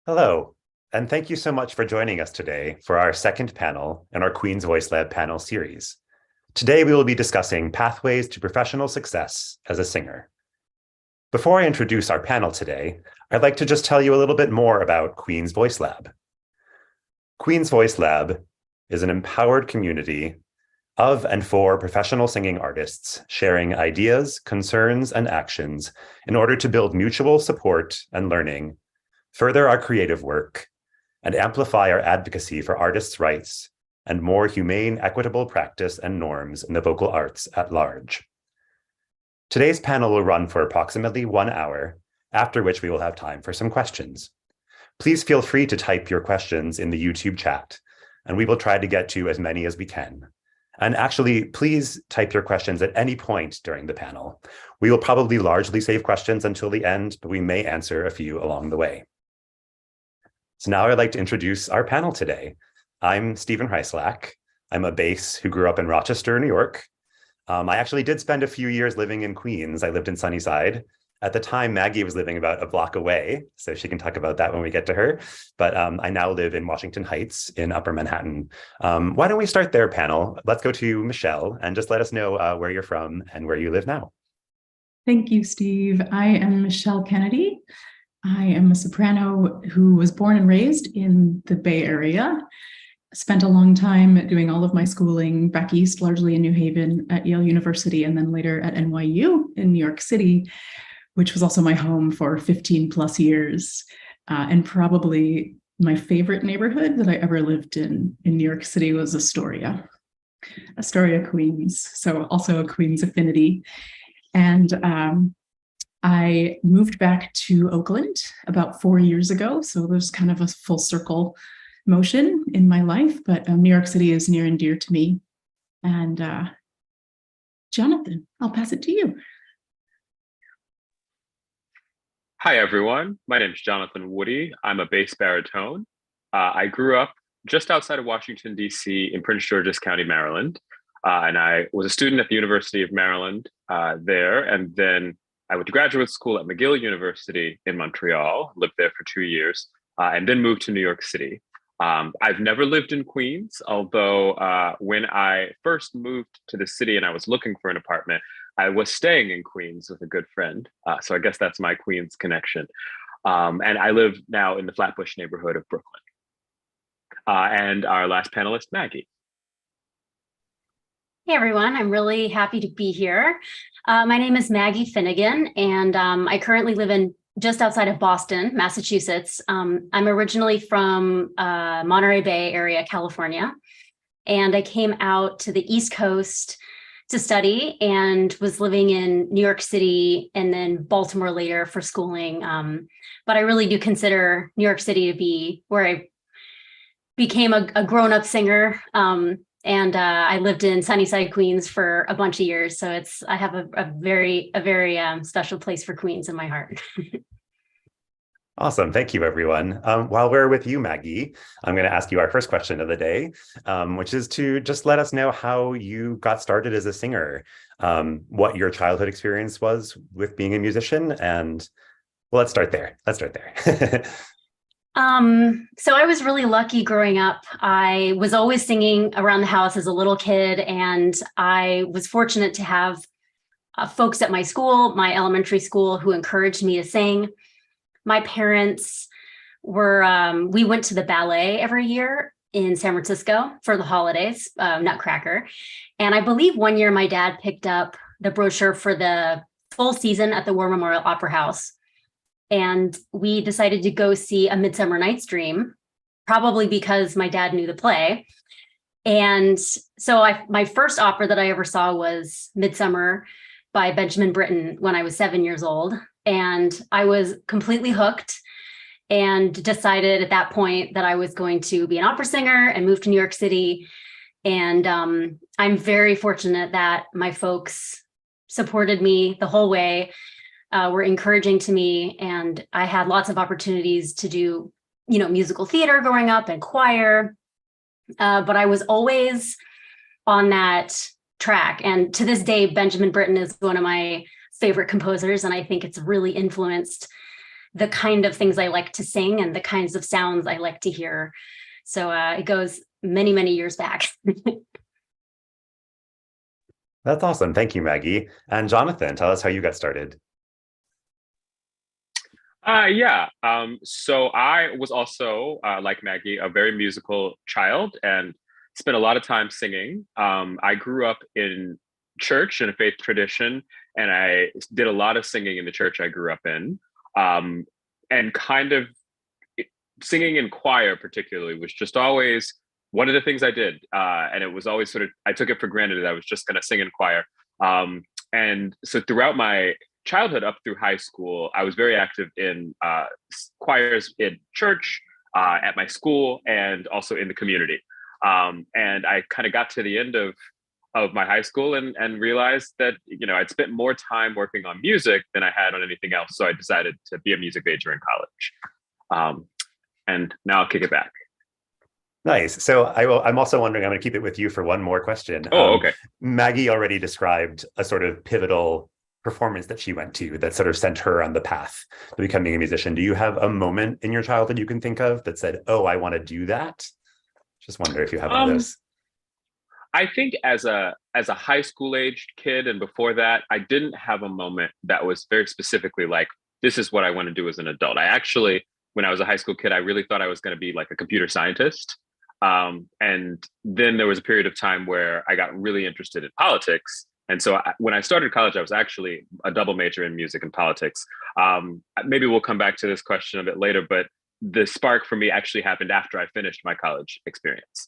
Hello, and thank you so much for joining us today for our second panel in our Queen's Voice Lab panel series. Today, we will be discussing pathways to professional success as a singer. Before I introduce our panel today, I'd like to just tell you a little bit more about Queen's Voice Lab. Queen's Voice Lab is an empowered community of and for professional singing artists sharing ideas, concerns, and actions in order to build mutual support and learning, further our creative work, and amplify our advocacy for artists' rights and more humane, equitable practice and norms in the vocal arts at large. Today's panel will run for approximately 1 hour, after which we will have time for some questions. Please feel free to type your questions in the YouTube chat, and we will try to get to as many as we can. And actually, please type your questions at any point during the panel. We will probably largely save questions until the end, but we may answer a few along the way. So now I'd like to introduce our panel today. I'm Stephen Hreislack. I'm a bass who grew up in Rochester, New York. I actually did spend a few years living in Queens. I lived in Sunnyside. At the time, Maggie was living about a block away, so she can talk about that when we get to her. But I now live in Washington Heights in Upper Manhattan. Why don't we start there, panel? Let's go to Michelle and just let us know where you're from and where you live now. Thank you, Steve. I am Michelle Kennedy. I am a soprano who was born and raised in the Bay Area. Spent a long time doing all of my schooling back east, largely in New Haven at Yale University, and then later at NYU in New York City, which was also my home for 15 plus years. And probably my favorite neighborhood that I ever lived in New York City was Astoria, Queens. So also a Queens affinity. And I moved back to Oakland about 4 years ago. So there's kind of a full circle motion in my life, but New York City is near and dear to me. And Jonathan, I'll pass it to you. Hi, everyone. My name is Jonathan Woody. I'm a bass baritone. I grew up just outside of Washington, D.C. in Prince George's County, Maryland. And I was a student at the University of Maryland there. And then I went to graduate school at McGill University in Montreal, lived there for 2 years, and then moved to New York City. I've never lived in Queens, although when I first moved to the city and I was looking for an apartment, I was staying in Queens with a good friend. So I guess that's my Queens connection. And I live now in the Flatbush neighborhood of Brooklyn. And our last panelist, Maggie. Hey, everyone. I'm really happy to be here. My name is Maggie Finnegan, and I currently live in just outside of Boston, Massachusetts. I'm originally from Monterey Bay area, California, and I came out to the East Coast to study and was living in New York City and then Baltimore later for schooling. But I really do consider New York City to be where I became a grown-up singer. And I lived in Sunnyside, Queens for a bunch of years. So I have a very special place for Queens in my heart. Awesome. Thank you, everyone. While we're with you, Maggie, I'm going to ask you our first question of the day, which is to just let us know how you got started as a singer, what your childhood experience was with being a musician. And well, let's start there. So I was really lucky growing up. I was always singing around the house as a little kid, and I was fortunate to have folks at my school, my elementary school, who encouraged me to sing. My parents we went to the ballet every year in San Francisco for the holidays, Nutcracker. And I believe one year my dad picked up the brochure for the full season at the War Memorial Opera House. And we decided to go see A Midsummer Night's Dream, probably because my dad knew the play. And so my first opera that I ever saw was Midsummer by Benjamin Britten when I was 7 years old. And I was completely hooked and decided at that point that I was going to be an opera singer and move to New York City. And I'm very fortunate that my folks supported me the whole way. Were encouraging to me, and I had lots of opportunities to do, musical theater growing up and choir, but I was always on that track. And to this day, Benjamin Britten is one of my favorite composers, and I think it's really influenced the kind of things I like to sing and the kinds of sounds I like to hear. So it goes many, many years back. That's awesome. Thank you, Maggie. And Jonathan, tell us how you got started. Yeah. So I was also, like Maggie, a very musical child and spent a lot of time singing. I grew up in church in a faith tradition, and I did a lot of singing in the church I grew up in. And kind of singing in choir, particularly, was just always one of the things I did. And it was always sort of, I took it for granted that I was just going to sing in choir. And so throughout my childhood up through high school, I was very active in choirs in church, at my school, and also in the community. And I kind of got to the end of my high school and realized that, you know, I'd spent more time working on music than I had on anything else. So I decided to be a music major in college. And now I'll kick it back. Nice. So I'm also wondering, I'm going to keep it with you for one more question. Oh, okay. Maggie already described a sort of pivotal performance that she went to that sort of sent her on the path to becoming a musician. Do you have a moment in your childhood you can think of that said, oh, I want to do that? Just wonder if you have one of those. I think as a high school aged kid and before that, I didn't have a moment that was very specifically like, this is what I want to do as an adult. I actually, when I was a high school kid, I really thought I was going to be like a computer scientist. And then there was a period of time where I got really interested in politics. And so when I started college, I was actually a double major in music and politics. Maybe we'll come back to this question a bit later, but the spark for me actually happened after I finished my college experience.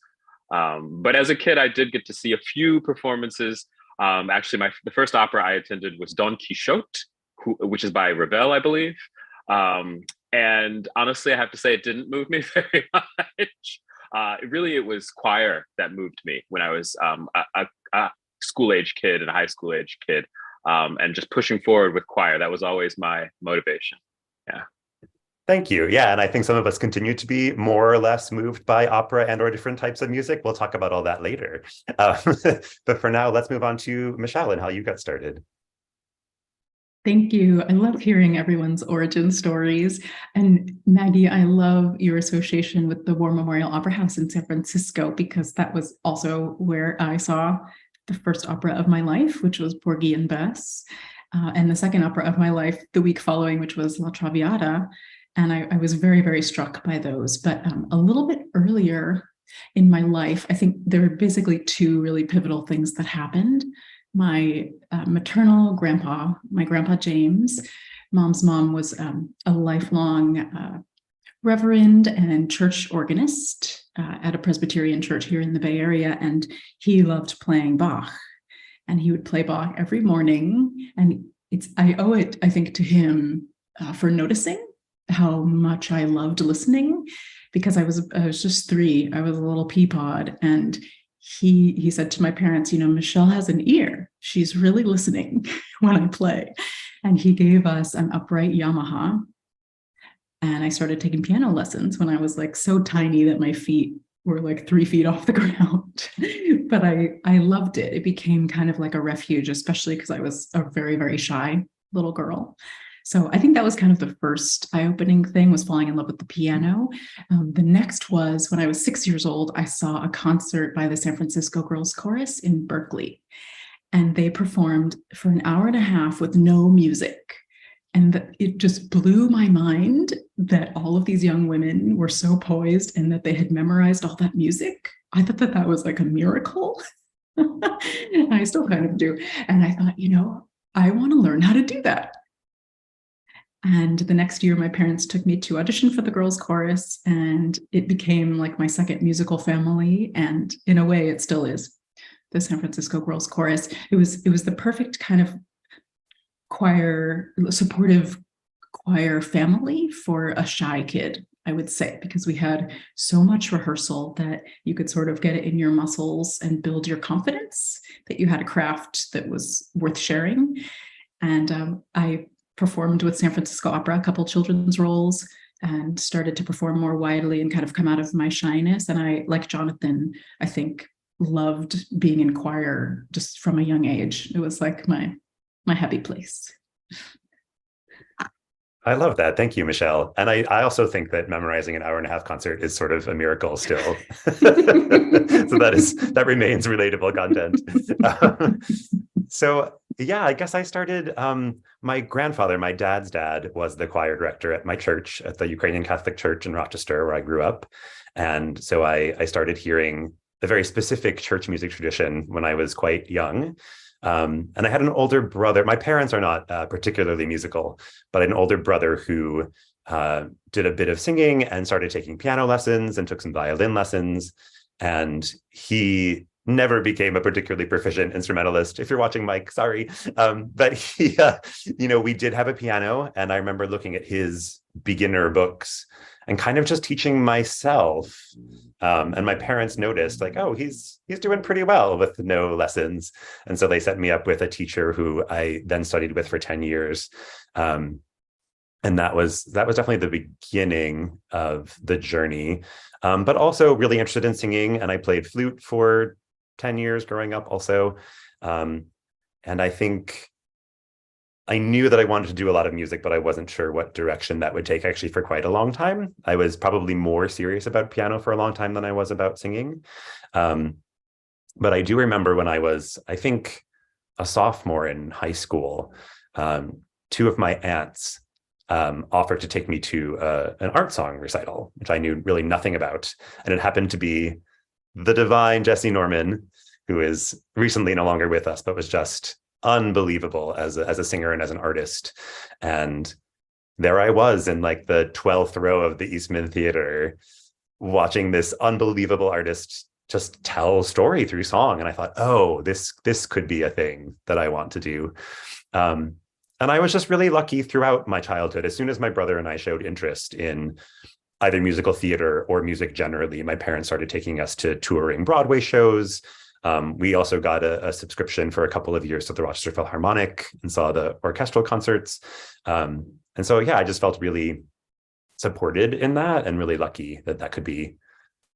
But as a kid, I did get to see a few performances. Actually, the first opera I attended was Don Quixote, which is by Ravel, I believe. And honestly, I have to say it didn't move me very much. It was choir that moved me when I was a school-age kid and a high school-age kid. And just pushing forward with choir, that was always my motivation. Yeah. Thank you. Yeah, and I think some of us continue to be more or less moved by opera and or different types of music. We'll talk about all that later. But for now, let's move on to Michelle and how you got started. Thank you. I love hearing everyone's origin stories. And Maggie, I love your association with the War Memorial Opera House in San Francisco, because that was also where I saw the first opera of my life, which was Porgy and Bess, and the second opera of my life the week following, which was La Traviata. And I was very, very struck by those. But a little bit earlier in my life, I think there were basically two really pivotal things that happened. My maternal grandpa, my grandpa James, mom's mom, was a lifelong reverend and church organist at a Presbyterian church here in the Bay Area. And he loved playing Bach. And he would play Bach every morning. And I owe it, I think, to him for noticing how much I loved listening, because I was just 3. I was a little pea pod, and he said to my parents, you know, Michelle has an ear. She's really listening when I play. And he gave us an upright Yamaha. And I started taking piano lessons when I was like so tiny that my feet were like 3 feet off the ground. But I loved it. It became kind of like a refuge, especially because I was a very, very shy little girl. So I think that was kind of the first eye-opening thing, was falling in love with the piano. The next was when I was 6 years old, I saw a concert by the San Francisco Girls Chorus in Berkeley. And they performed for an hour and a half with no music. And it just blew my mind that all of these young women were so poised and that they had memorized all that music. I thought that was like a miracle. I still kind of do. And I thought, you know, I want to learn how to do that. And the next year, my parents took me to audition for the girls' chorus, and it became like my second musical family. And in a way, it still is, the San Francisco Girls' Chorus. It was the perfect kind of supportive choir family for a shy kid, I would say, because we had so much rehearsal that you could sort of get it in your muscles and build your confidence that you had a craft that was worth sharing. And I performed with San Francisco Opera, a couple children's roles, and started to perform more widely and kind of come out of my shyness. And I, like Jonathan, I think loved being in choir just from a young age. It was like my happy place. I love that. Thank you, Michelle. And I also think that memorizing an hour and a half concert is sort of a miracle still. So that remains relatable content. So yeah, I guess I started, my grandfather, my dad's dad, was the choir director at my church, at the Ukrainian Catholic Church in Rochester, where I grew up. And so I started hearing a very specific church music tradition when I was quite young. And I had an older brother. My parents are not particularly musical, but I had an older brother who did a bit of singing and started taking piano lessons and took some violin lessons. And he never became a particularly proficient instrumentalist. If you're watching, Mike, sorry. But he, we did have a piano, and I remember looking at his beginner books and kind of just teaching myself. And my parents noticed, like, oh, he's doing pretty well with no lessons. And so they set me up with a teacher who I then studied with for 10 years. And that was definitely the beginning of the journey. But also really interested in singing. And I played flute for 10 years growing up also. And I think I knew that I wanted to do a lot of music, but I wasn't sure what direction that would take actually for quite a long time. I was probably more serious about piano for a long time than I was about singing. But I do remember when I was, I think, a sophomore in high school, two of my aunts offered to take me to an art song recital, which I knew really nothing about. And it happened to be the divine Jesse Norman, who is recently no longer with us, but was just unbelievable as a singer and as an artist. And there I was in like the 12th row of the Eastman Theater, watching this unbelievable artist just tell story through song. And I thought, oh, this could be a thing that I want to do. And I was just really lucky throughout my childhood. As soon as my brother and I showed interest in either musical theater or music generally, my parents started taking us to touring Broadway shows. We also got a subscription for a couple of years to the Rochester Philharmonic and saw the orchestral concerts. And so, yeah, I just felt really supported in that and really lucky that could be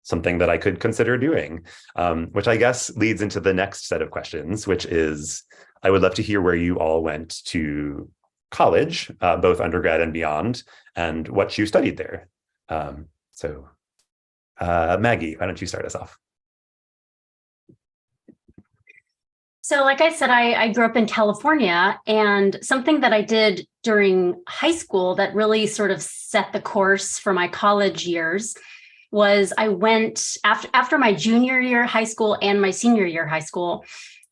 something that I could consider doing, which I guess leads into the next set of questions, which is, I would love to hear where you all went to college, both undergrad and beyond, and what you studied there. So Maggie, why don't you start us off? So like I said, I grew up in California, and something that I did during high school that really sort of set the course for my college years was I went after my junior year of high school and my senior year of high school,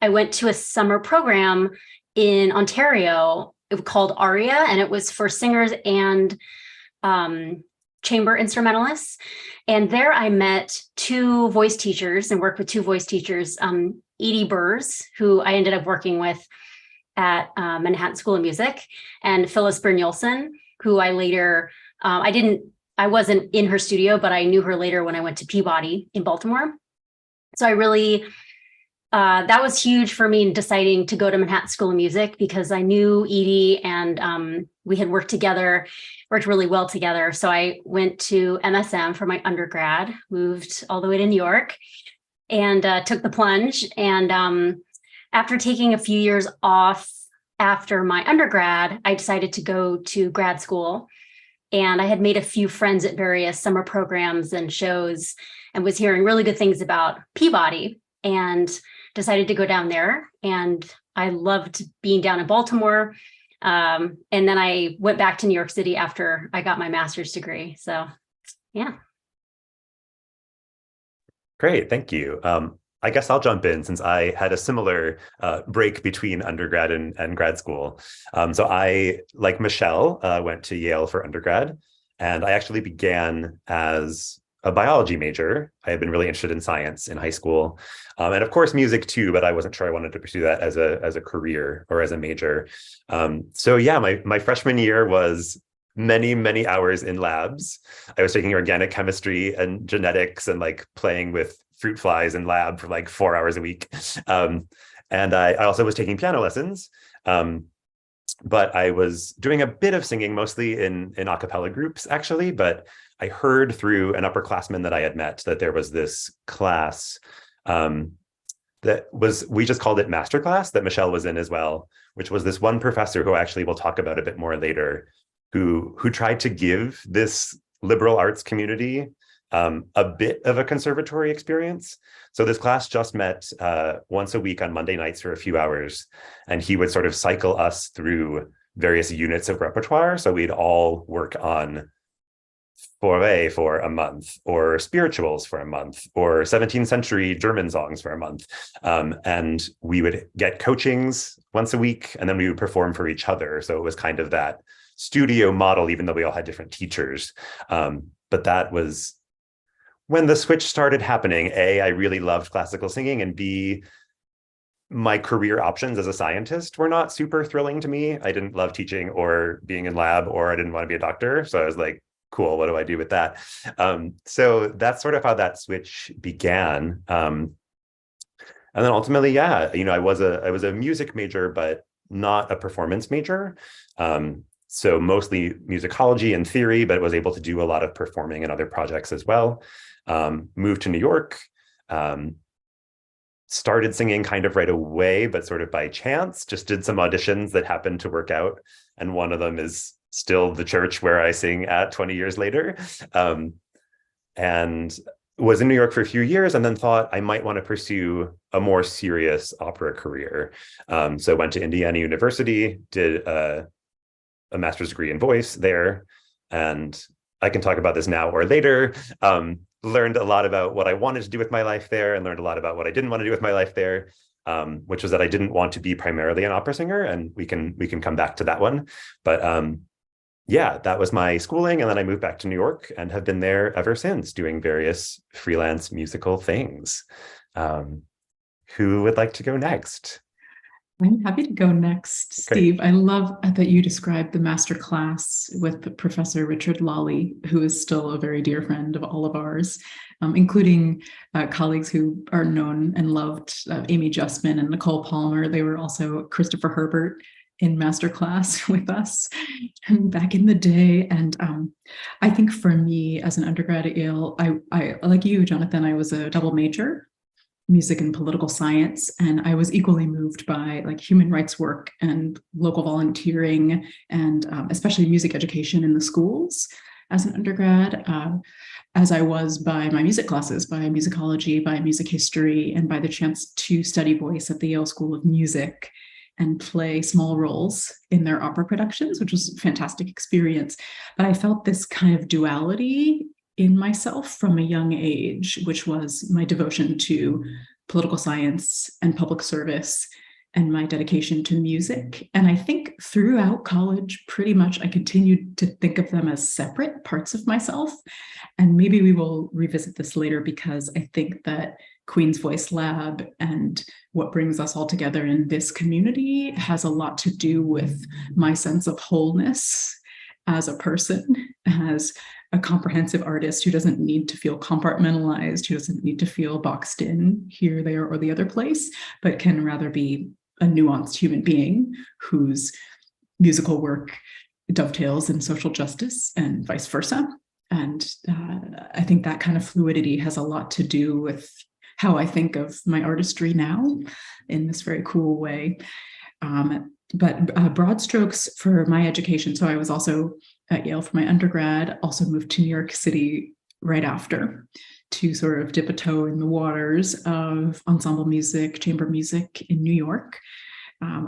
I went to a summer program in Ontario called ARIA, and it was for singers and chamber instrumentalists. And there I met two voice teachers and worked with two voice teachers, Edie Burrs, who I ended up working with at Manhattan School of Music, and Phyllis Brynjolfsson, who I later, I wasn't in her studio, but I knew her later when I went to Peabody in Baltimore. So I really, that was huge for me in deciding to go to Manhattan School of Music, because I knew Edie and we had worked really well together. So I went to MSM for my undergrad, moved all the way to New York, and took the plunge. And after taking a few years off after my undergrad, I decided to go to grad school. And I had made a few friends at various summer programs and shows, and was hearing really good things about Peabody, and decided to go down there. And I loved being down in Baltimore. And then I went back to New York City after I got my master's degree. So, yeah. Great, thank you. I guess I'll jump in since I had a similar break between undergrad and grad school. So I, like Michelle, went to Yale for undergrad, and I actually began as a biology major. I had been really interested in science in high school, and of course music too, but I wasn't sure I wanted to pursue that as a career or as a major. So yeah, my freshman year was many hours in labs. I was taking organic chemistry and genetics and like playing with fruit flies in lab for like 4 hours a week. And I also was taking piano lessons. But I was doing a bit of singing, mostly in a cappella groups, actually. But I heard through an upperclassman that I had met that there was this class we just called it masterclass, that Michelle was in as well, which was this one professor who actually we'll talk about a bit more later, who tried to give this liberal arts community a bit of a conservatory experience. So this class just met once a week on Monday nights for a few hours, and he would sort of cycle us through various units of repertoire. So we'd all work on Fauré for a month, or spirituals for a month, or 17th century German songs for a month. And we would get coachings once a week, and then we would perform for each other. So it was kind of that studio model, even though we all had different teachers. But that was when the switch started happening. A, I really loved classical singing, and B, my career options as a scientist were not super thrilling to me. I didn't love teaching or being in lab, or I didn't want to be a doctor. So I was like, cool, what do I do with that? So that's sort of how that switch began. And then ultimately, yeah, I was a music major, but not a performance major. So mostly musicology and theory, but was able to do a lot of performing and other projects as well. Moved to New York, started singing kind of right away, but sort of by chance, just did some auditions that happened to work out. And one of them is still the church where I sing at 20 years later. And was in New York for a few years, and then thought I might want to pursue a more serious opera career. So went to Indiana University, did a master's degree in voice there. And I can talk about this now or later. Learned a lot about what I wanted to do with my life there, and learned a lot about what I didn't want to do with my life there, which was that I didn't want to be primarily an opera singer, and we can come back to that one. But yeah, that was my schooling, and then I moved back to New York and have been there ever since, doing various freelance musical things. Who would like to go next? I'm happy to go next, Steve. Great. I love that you described the master class with Professor Richard Lawley, who is still a very dear friend of all of ours, including colleagues who are known and loved, Amy Justman and Nicole Palmer. They were also Christopher Herbert in master class with us back in the day. And I think for me as an undergrad at Yale, I like you, Jonathan, I was a double major, music and political science, and I was equally moved by like human rights work and local volunteering, and especially music education in the schools as an undergrad, as I was by my music classes, by musicology, by music history, and by the chance to study voice at the Yale School of Music and play small roles in their opera productions, which was a fantastic experience. But I felt this kind of duality in myself from a young age, which was my devotion to political science and public service and my dedication to music. And I think throughout college, pretty much I continued to think of them as separate parts of myself. And maybe we will revisit this later, because I think that Queen's Voice Lab and what brings us all together in this community has a lot to do with my sense of wholeness as a person, as a comprehensive artist who doesn't need to feel compartmentalized, who doesn't need to feel boxed in here, there, or the other place, but can rather be a nuanced human being whose musical work dovetails in social justice and vice versa. And I think that kind of fluidity has a lot to do with how I think of my artistry now in this very cool way. But broad strokes for my education. So I was also at Yale for my undergrad, also moved to New York City right after to sort of dip a toe in the waters of ensemble music, chamber music in New York.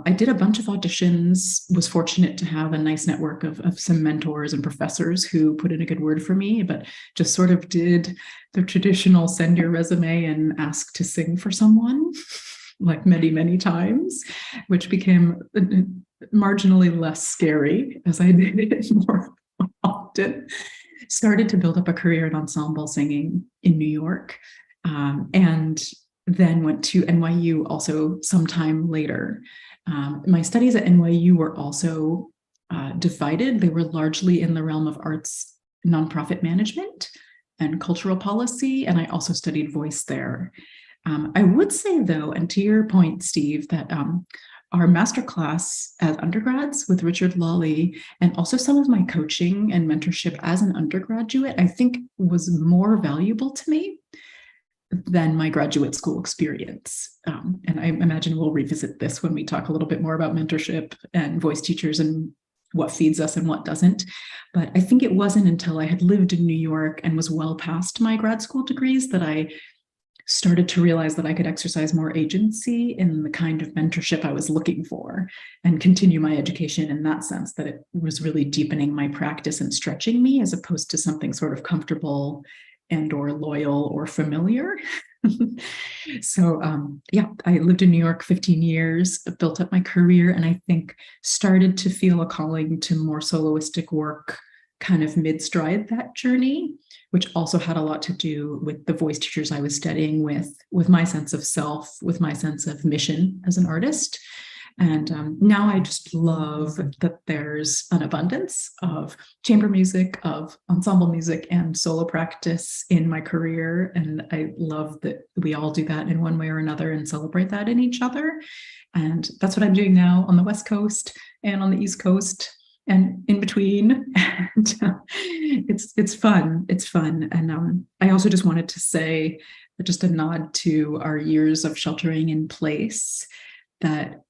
I did a bunch of auditions, was fortunate to have a nice network of some mentors and professors who put in a good word for me, but just sort of did the traditional send your resume and ask to sing for someone, like many, many times, which became marginally less scary as I did it more often. Started to build up a career in ensemble singing in New York, and then went to NYU also sometime later. My studies at NYU were also divided. They were largely in the realm of arts, nonprofit management, and cultural policy, and I also studied voice there. I would say, though, and to your point, Steve, that our masterclass as undergrads with Richard Lawley, and also some of my coaching and mentorship as an undergraduate, I think was more valuable to me than my graduate school experience. And I imagine we'll revisit this when we talk a little bit more about mentorship and voice teachers and what feeds us and what doesn't. But I think it wasn't until I had lived in New York and was well past my grad school degrees that I started to realize that I could exercise more agency in the kind of mentorship I was looking for and continue my education in that sense, that it was really deepening my practice and stretching me as opposed to something sort of comfortable and or loyal or familiar. So yeah, I lived in New York 15 years, built up my career, and I think started to feel a calling to more soloistic work kind of mid-stride that journey, which also had a lot to do with the voice teachers I was studying with my sense of self, with my sense of mission as an artist. And now I just love that there's an abundance of chamber music, of ensemble music, and solo practice in my career. And I love that we all do that in one way or another and celebrate that in each other. And that's what I'm doing now on the West Coast and on the East Coast and in between. And it's fun. It's fun. And I also just wanted to say just a nod to our years of sheltering in place, that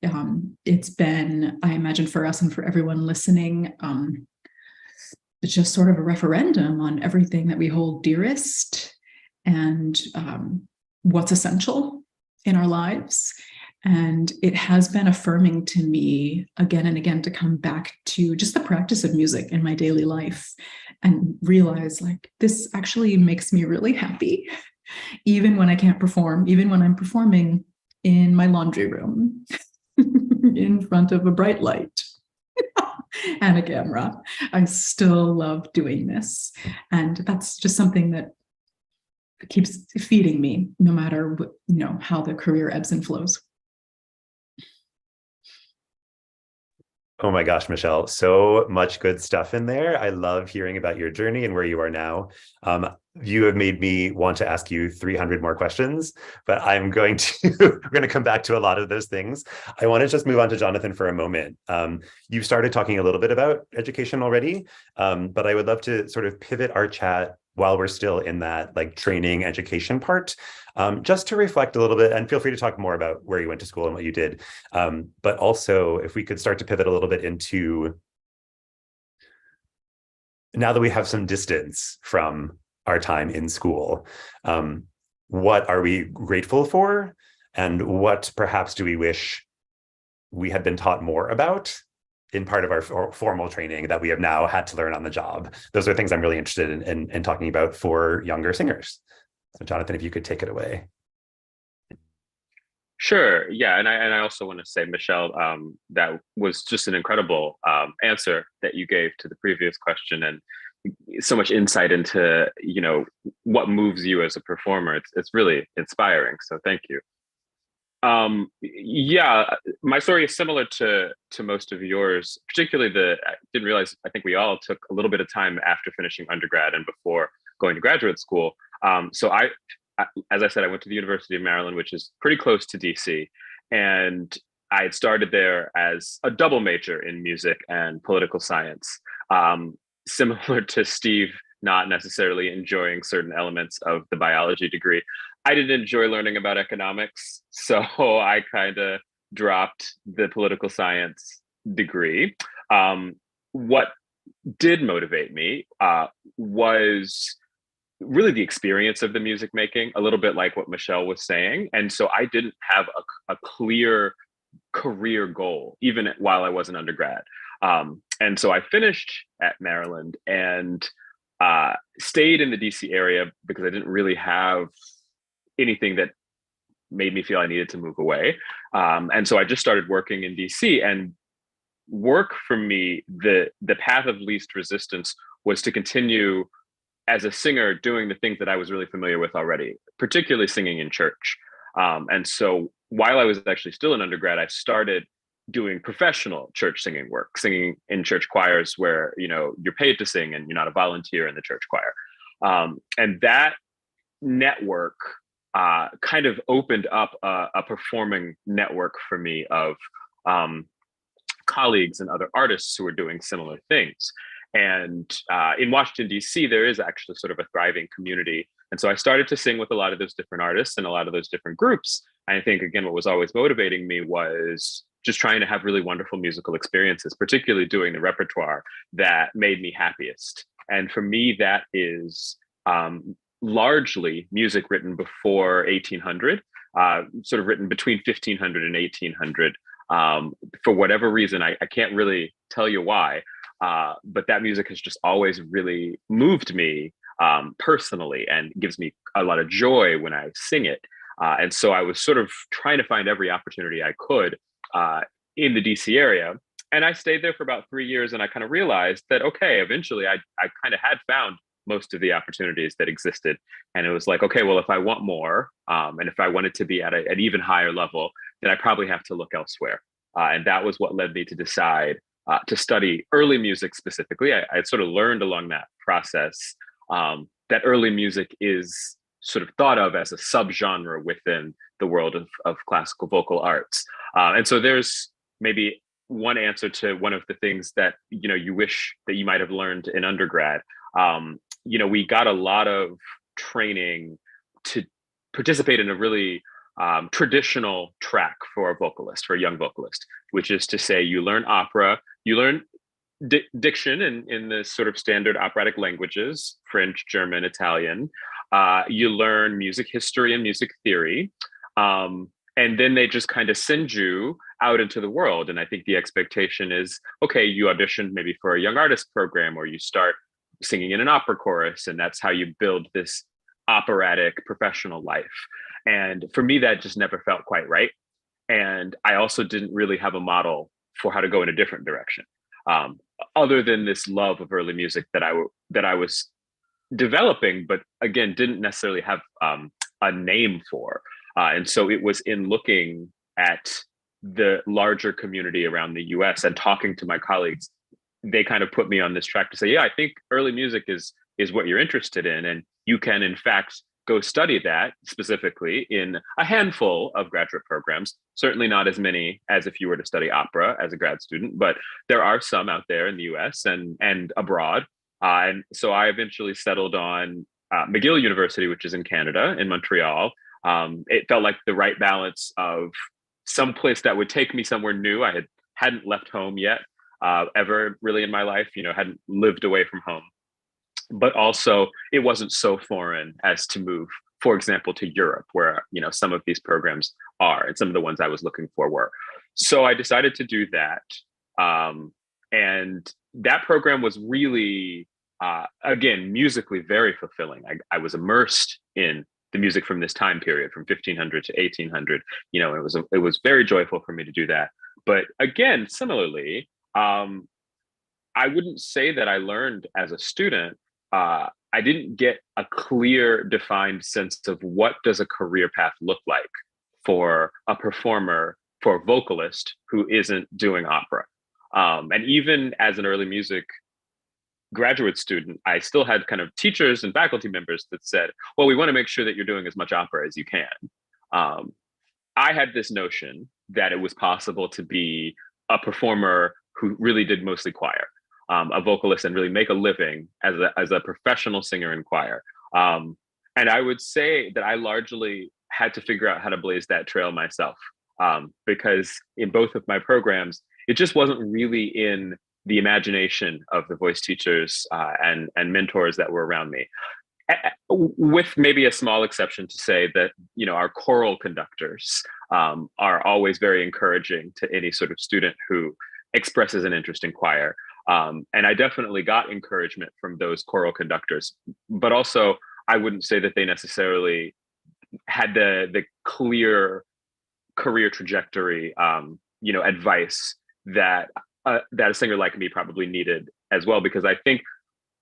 it's been, I imagine for us and for everyone listening, it's just sort of a referendum on everything that we hold dearest and what's essential in our lives. And it has been affirming to me again and again to come back to just the practice of music in my daily life and realize like this actually makes me really happy, even when I can't perform, even when I'm performing in my laundry room in front of a bright light and a camera. I still love doing this. And that's just something that keeps feeding me no matter what, how the career ebbs and flows. Oh my gosh, Michelle, so much good stuff in there. I love hearing about your journey and where you are now. You have made me want to ask you 300 more questions, but we're going to come back to a lot of those things. I want to just move on to Jonathan for a moment. You started talking a little bit about education already, but I would love to sort of pivot our chat while we're still in that like training education part, just to reflect a little bit, and feel free to talk more about where you went to school and what you did. But also if we could start to pivot a little bit into, now that we have some distance from our time in school, what are we grateful for? And what perhaps do we wish we had been taught more about in part of our formal training that we have now had to learn on the job? Those are things I'm really interested in talking about for younger singers. So Jonathan, if you could take it away. Sure. Yeah. And I also want to say, Michelle, that was just an incredible answer that you gave to the previous question, and so much insight into, what moves you as a performer. It's really inspiring. So thank you. Yeah, my story is similar to most of yours, particularly I didn't realize, I think we all took a little bit of time after finishing undergrad and before going to graduate school. So as I said, I went to the University of Maryland, which is pretty close to DC. And I had started there as a double major in music and political science. Similar to Steve, not necessarily enjoying certain elements of the biology degree. I didn't enjoy learning about economics, so I kind of dropped the political science degree. What did motivate me was really the experience of the music making, a little bit like what Michelle was saying. And so I didn't have a clear career goal, even while I was an undergrad. And so I finished at Maryland and stayed in the DC area because I didn't really have anything that made me feel I needed to move away. And so I just started working in DC, and work for me, the path of least resistance was to continue as a singer doing the things that I was really familiar with already, particularly singing in church. And so while I was actually still an undergrad, I started doing professional church singing work, singing in church choirs where, you're paid to sing and you're not a volunteer in the church choir. And that network kind of opened up a performing network for me of colleagues and other artists who are doing similar things. And in Washington, D.C., there is actually sort of a thriving community. And so I started to sing with a lot of those different artists and a lot of those different groups. And I think, again, what was always motivating me was just trying to have really wonderful musical experiences, particularly doing the repertoire that made me happiest. And for me, that is largely music written before 1800, sort of written between 1500 and 1800. For whatever reason, I can't really tell you why, but that music has just always really moved me personally and gives me a lot of joy when I sing it. And so I was sort of trying to find every opportunity I could in the DC area. And I stayed there for about 3 years, and I kind of realized that, okay, eventually I kind of had found most of the opportunities that existed. And it was like, okay, well, if I want more, and if I wanted to be at an even higher level, then I probably have to look elsewhere. And that was what led me to decide to study early music specifically. I sort of learned along that process that early music is sort of thought of as a subgenre within the world of classical vocal arts. And so there's maybe one answer to one of the things that, you know, you wish that you might have learned in undergrad. You know, we got a lot of training to participate in a really traditional track for a vocalist, for a young vocalist, which is to say you learn opera, you learn diction in the sort of standard operatic languages, French, German, Italian. You learn music history and music theory. And then they just kind of send you out into the world. And I think the expectation is, okay, you audition maybe for a young artist program, or you start singing in an opera chorus, and that's how you build this operatic professional life. And for me, that just never felt quite right. And I also didn't really have a model for how to go in a different direction, other than this love of early music that I was developing, but again, didn't necessarily have a name for. And so it was in looking at the larger community around the US and talking to my colleagues, they kind of put me on this track to say, yeah, I think early music is what you're interested in. And you can, in fact, go study that specifically in a handful of graduate programs, certainly not as many as if you were to study opera as a grad student, but there are some out there in the US and abroad. And so I eventually settled on McGill University, which is in Canada, in Montreal. It felt like the right balance of some place that would take me somewhere new. I hadn't left home yet, ever really in my life, you know, hadn't lived away from home. But also it wasn't so foreign as to move, for example, to Europe, where, you know, some of these programs are, and some of the ones I was looking for were. So I decided to do that. And that program was really, again, musically very fulfilling. I was immersed in the music from this time period, from 1500 to 1800. You know, it was very joyful for me to do that. But again, similarly, I wouldn't say that I learned as a student. I didn't get a clear, defined sense of what does a career path look like for a performer, for a vocalist who isn't doing opera. And even as an early music graduate student, I still had kind of teachers and faculty members that said, well, we want to make sure that you're doing as much opera as you can. I had this notion that it was possible to be a performer who really did mostly choir, a vocalist, and really make a living as a professional singer in choir. And I would say that I largely had to figure out how to blaze that trail myself, because in both of my programs, it just wasn't really in the imagination of the voice teachers and mentors that were around me, with maybe a small exception to say that, you know, our choral conductors are always very encouraging to any sort of student who expresses an interest in choir. And I definitely got encouragement from those choral conductors, but also I wouldn't say that they necessarily had the clear career trajectory, you know, advice that a singer like me probably needed as well. Because I think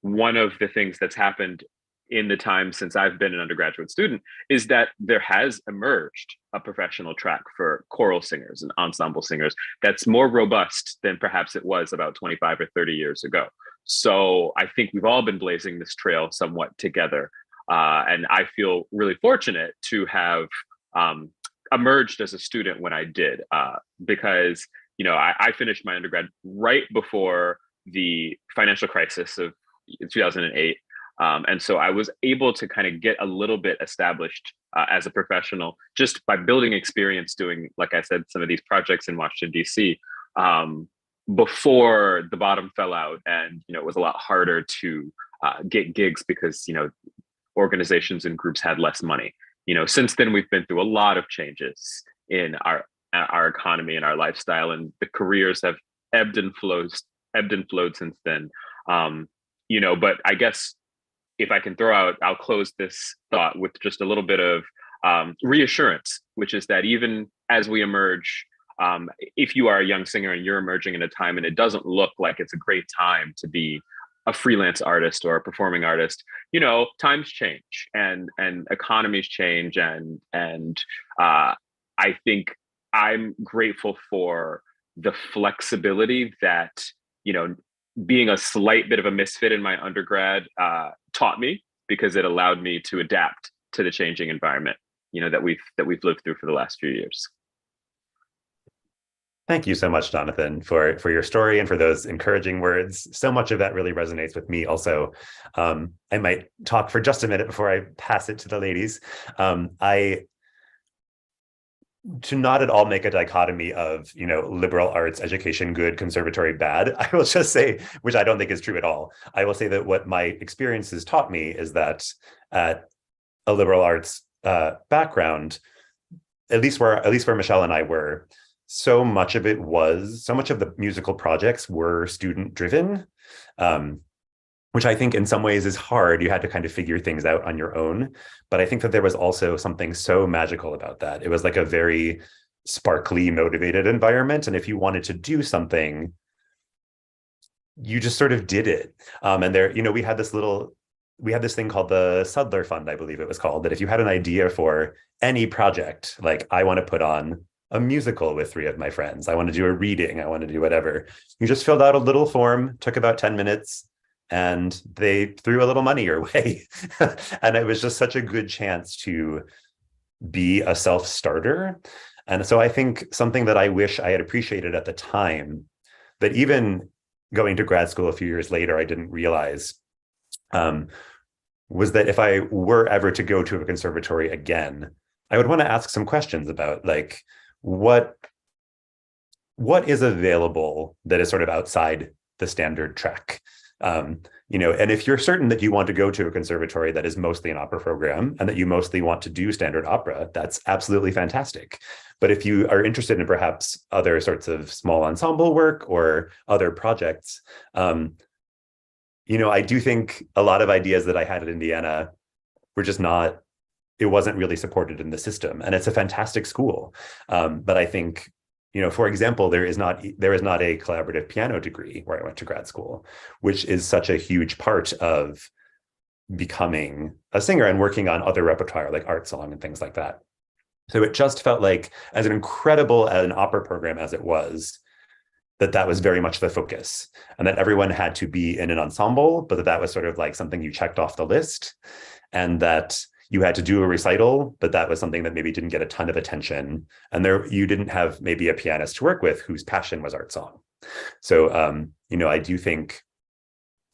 one of the things that's happened in the time since I've been an undergraduate student is that there has emerged a professional track for choral singers and ensemble singers that's more robust than perhaps it was about 25 or 30 years ago. So I think we've all been blazing this trail somewhat together. And I feel really fortunate to have emerged as a student when I did, because, you know, I finished my undergrad right before the financial crisis of 2008. And so I was able to kind of get a little bit established as a professional just by building experience doing, like I said, some of these projects in Washington, D.C. Before the bottom fell out, and it was a lot harder to get gigs because organizations and groups had less money. Since then we've been through a lot of changes in our economy and our lifestyle, and the careers have ebbed and flowed since then. But I guess if I can I'll close this thought with just a little bit of reassurance, which is that even as we emerge, if you are a young singer and you're emerging in a time and it doesn't look like it's a great time to be a freelance artist or a performing artist, times change and economies change, and I think I'm grateful for the flexibility that being a slight bit of a misfit in my undergrad taught me, because it allowed me to adapt to the changing environment that we've lived through for the last few years. Thank you so much, Jonathan, for your story and for those encouraging words. So much of that really resonates with me also. I might talk for just a minute before I pass it to the ladies. To not at all make a dichotomy of, liberal arts education good, conservatory bad, I will just say, which I don't think is true at all. I will say that what my experiences taught me is that at a liberal arts background, at least where Michelle and I were, so much of the musical projects were student driven, which I think in some ways is hard. You had to kind of figure things out on your own. But I think that there was also something so magical about that. It was like a very sparkly, motivated environment. And if you wanted to do something, you just sort of did it. And there, we had this thing called the Sudler Fund, I believe it was called, that if you had an idea for any project, like I want to put on a musical with 3 of my friends, I want to do a reading, I want to do whatever, you just filled out a little form, took about 10 minutes, and they threw a little money your way. And it was just such a good chance to be a self-starter. And so I think something that I wish I had appreciated at the time, that even going to grad school a few years later, I didn't realize, was that if I were ever to go to a conservatory again, I would want to ask some questions about, like, what is available that is sort of outside the standard track. And if you're certain that you want to go to a conservatory that is mostly an opera program and that you mostly want to do standard opera, that's absolutely fantastic. But if you are interested in perhaps other sorts of small ensemble work or other projects, I do think a lot of ideas that I had at Indiana were just not, it wasn't really supported in the system. And it's a fantastic school. But I think, for example, there is not a collaborative piano degree where I went to grad school, which is such a huge part of becoming a singer and working on other repertoire like art song and things like that. So it just felt like, as incredible an opera program as it was, that was very much the focus, and that everyone had to be in an ensemble, but that was sort of like something you checked off the list, and that you had to do a recital, but that was something that maybe didn't get a ton of attention. And you didn't have maybe a pianist to work with whose passion was art song. So, I do think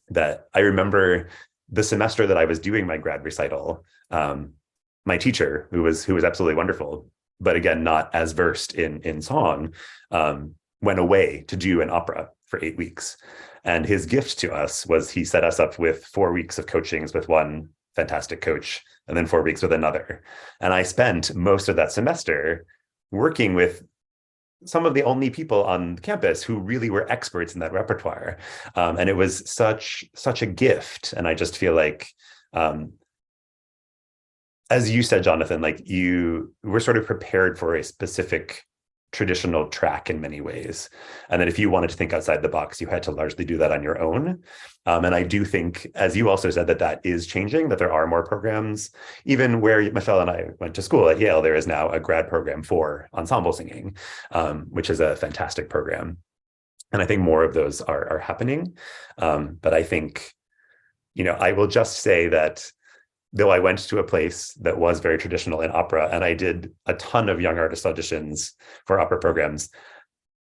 that I remember the semester that I was doing my grad recital, my teacher, who was absolutely wonderful, but again, not as versed in song, went away to do an opera for 8 weeks. And his gift to us was he set us up with 4 weeks of coachings with one fantastic coach, and then 4 weeks with another. And I spent most of that semester working with some of the only people on campus who really were experts in that repertoire. And it was such a gift. And I just feel like, as you said, Jonathan, like you were sort of prepared for a specific traditional track in many ways. And then if you wanted to think outside the box, you had to largely do that on your own. And I do think, as you also said, that is changing, that there are more programs. Even where Michelle and I went to school at Yale, there is now a grad program for ensemble singing, which is a fantastic program. And I think more of those are happening. But I think, I will just say that though I went to a place that was very traditional in opera, and I did a ton of young artist auditions for opera programs,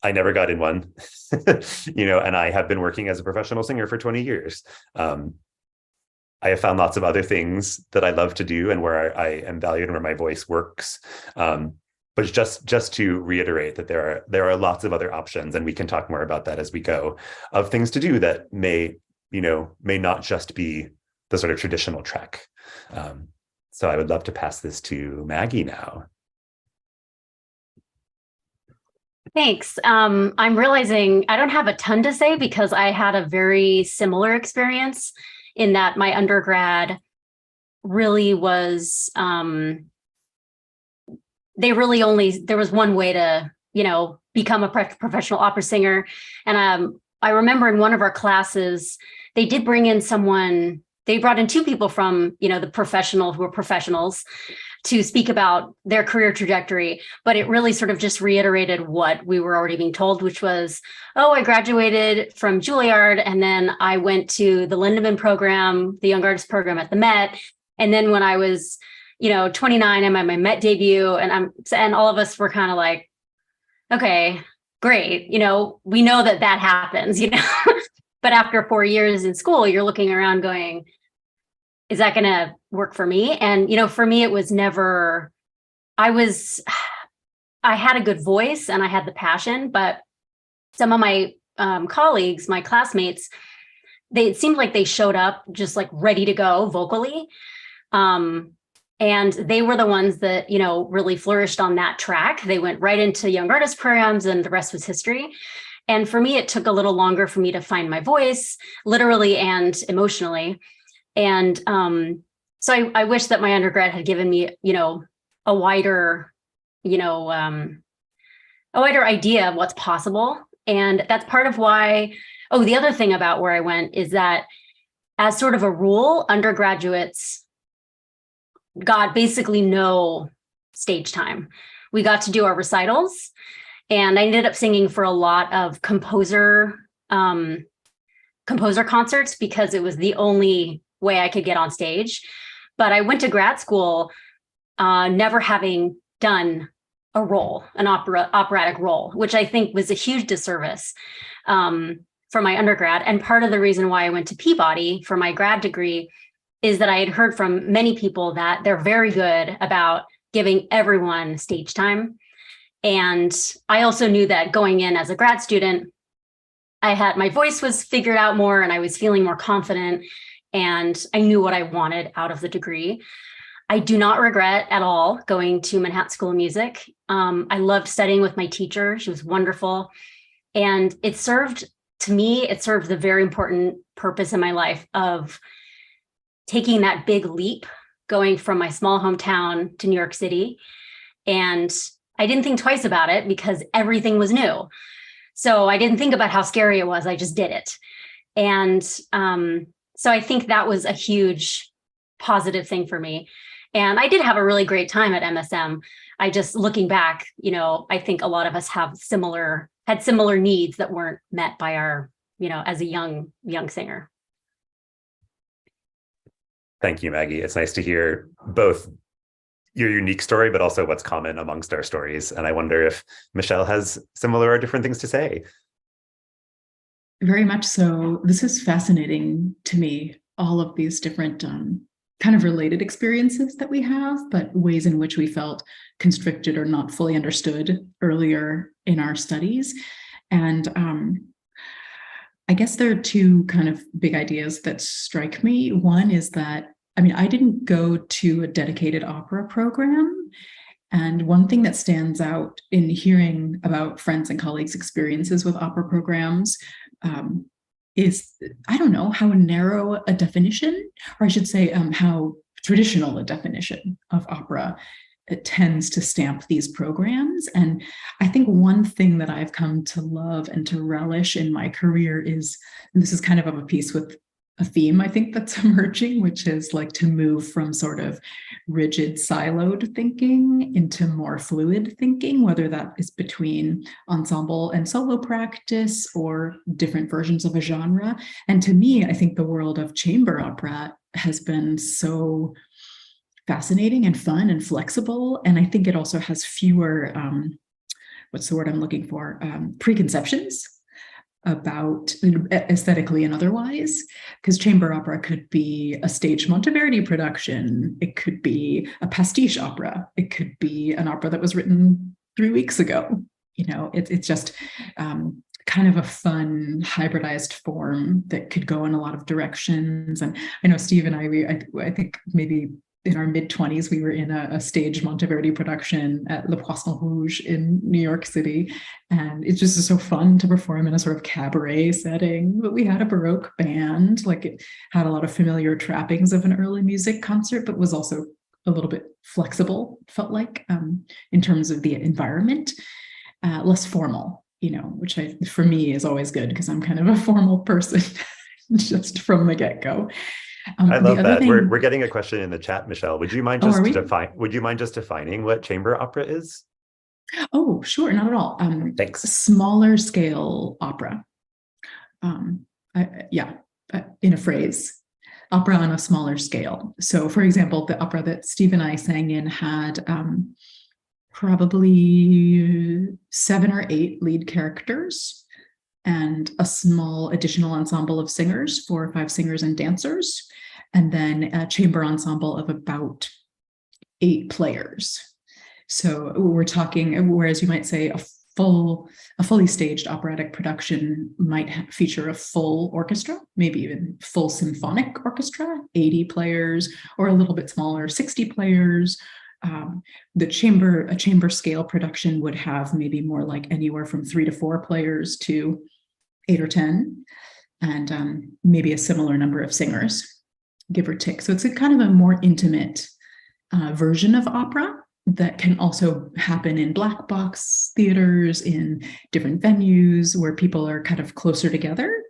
I never got in one, and I have been working as a professional singer for 20 years. I have found lots of other things that I love to do and where I am valued and where my voice works. But just to reiterate that there are lots of other options, and we can talk more about that as we go, of things to do that may not just be the sort of traditional track. So I would love to pass this to Maggie now. Thanks. I'm realizing I don't have a ton to say because I had a very similar experience in that my undergrad really was, there was one way to, become a professional opera singer. And I remember in one of our classes, they did bring in someone, they brought in two people from, the professional who were professionals to speak about their career trajectory, but it really sort of just reiterated what we were already being told, which was, oh, I graduated from Juilliard, and then I went to the Lindemann program, the Young Artist program at the Met. And then when I was, 29, I had my Met debut, and all of us were kind of like, okay, great. We know that happens, but after 4 years in school, you're looking around going, is that going to work for me? And, for me, it was never, I had a good voice and I had the passion, but some of my colleagues, my classmates, it seemed like they showed up just like ready to go vocally. And they were the ones that, really flourished on that track. They went right into young artist programs and the rest was history. And for me, it took a little longer for me to find my voice, literally and emotionally. And so I wish that my undergrad had given me, a wider, a wider idea of what's possible. And that's part of why, the other thing about where I went is that as sort of a rule, undergraduates got basically no stage time. We got to do our recitals, and I ended up singing for a lot of composer concerts because it was the only way I could get on stage. But I went to grad school never having done a role, an operatic role, which I think was a huge disservice for my undergrad. And part of the reason why I went to Peabody for my grad degree is that I had heard from many people that they're very good about giving everyone stage time. And I also knew that going in as a grad student, my voice was figured out more and I was feeling more confident and I knew what I wanted out of the degree. I do not regret at all going to Manhattan School of Music. I loved studying with my teacher. She was wonderful. And it served the very important purpose in my life of taking that big leap, going from my small hometown to New York City. And I didn't think twice about it because everything was new. So I didn't think about how scary it was. I just did it. And so I think that was a huge positive thing for me. And I did have a really great time at MSM. I just, looking back, I think a lot of us had similar needs that weren't met by our, as a young singer. Thank you, Maggie. It's nice to hear both your unique story, but also what's common amongst our stories. And I wonder if Michelle has similar or different things to say. Very much so. This is fascinating to me, all of these different kind of related experiences that we have, but ways in which we felt constricted or not fully understood earlier in our studies. And I guess there are two kind of big ideas that strike me. One is that, I didn't go to a dedicated opera program. And one thing that stands out in hearing about friends and colleagues' experiences with opera programs is, I don't know, how narrow a definition, or I should say how traditional a definition of opera it tends to stamp these programs. And I think one thing that I've come to love and to relish in my career is, and this is kind of a piece with a theme I think that's emerging, which is like to move from sort of rigid siloed thinking into more fluid thinking, whether that is between ensemble and solo practice or different versions of a genre. And to me, I think the world of chamber opera has been so fascinating and fun and flexible. And I think it also has fewer, what's the word I'm looking for? Preconceptions about aesthetically and otherwise, because chamber opera could be a staged Monteverdi production. It could be a pastiche opera. It could be an opera that was written 3 weeks ago. It's just kind of a fun hybridized form that could go in a lot of directions. And I know Steve and I think maybe in our mid-20s, we were in a staged Monteverdi production at Le Poisson Rouge in New York City. And it's just so fun to perform in a sort of cabaret setting. But we had a Baroque band, like it had a lot of familiar trappings of an early music concert, but was also a little bit flexible, felt like, in terms of the environment, less formal, which for me is always good because I'm kind of a formal person just from the get-go. I love that. We're getting a question in the chat, Michelle. Would you mind just defining what chamber opera is? Oh, sure, not at all. Thanks. Smaller scale opera. In a phrase, opera on a smaller scale. So, for example, the opera that Steve and I sang in had probably 7 or 8 lead characters and a small additional ensemble of singers, 4 or 5 singers and dancers, and then a chamber ensemble of about 8 players. So we're talking, whereas you might say a fully staged operatic production might feature a full orchestra, maybe even full symphonic orchestra, 80 players, or a little bit smaller, 60 players. A chamber scale production would have maybe more like anywhere from 3 to 4 players to 8 or 10, and maybe a similar number of singers, give or take. So it's a kind of a more intimate version of opera that can also happen in black box theaters, in different venues where people are kind of closer together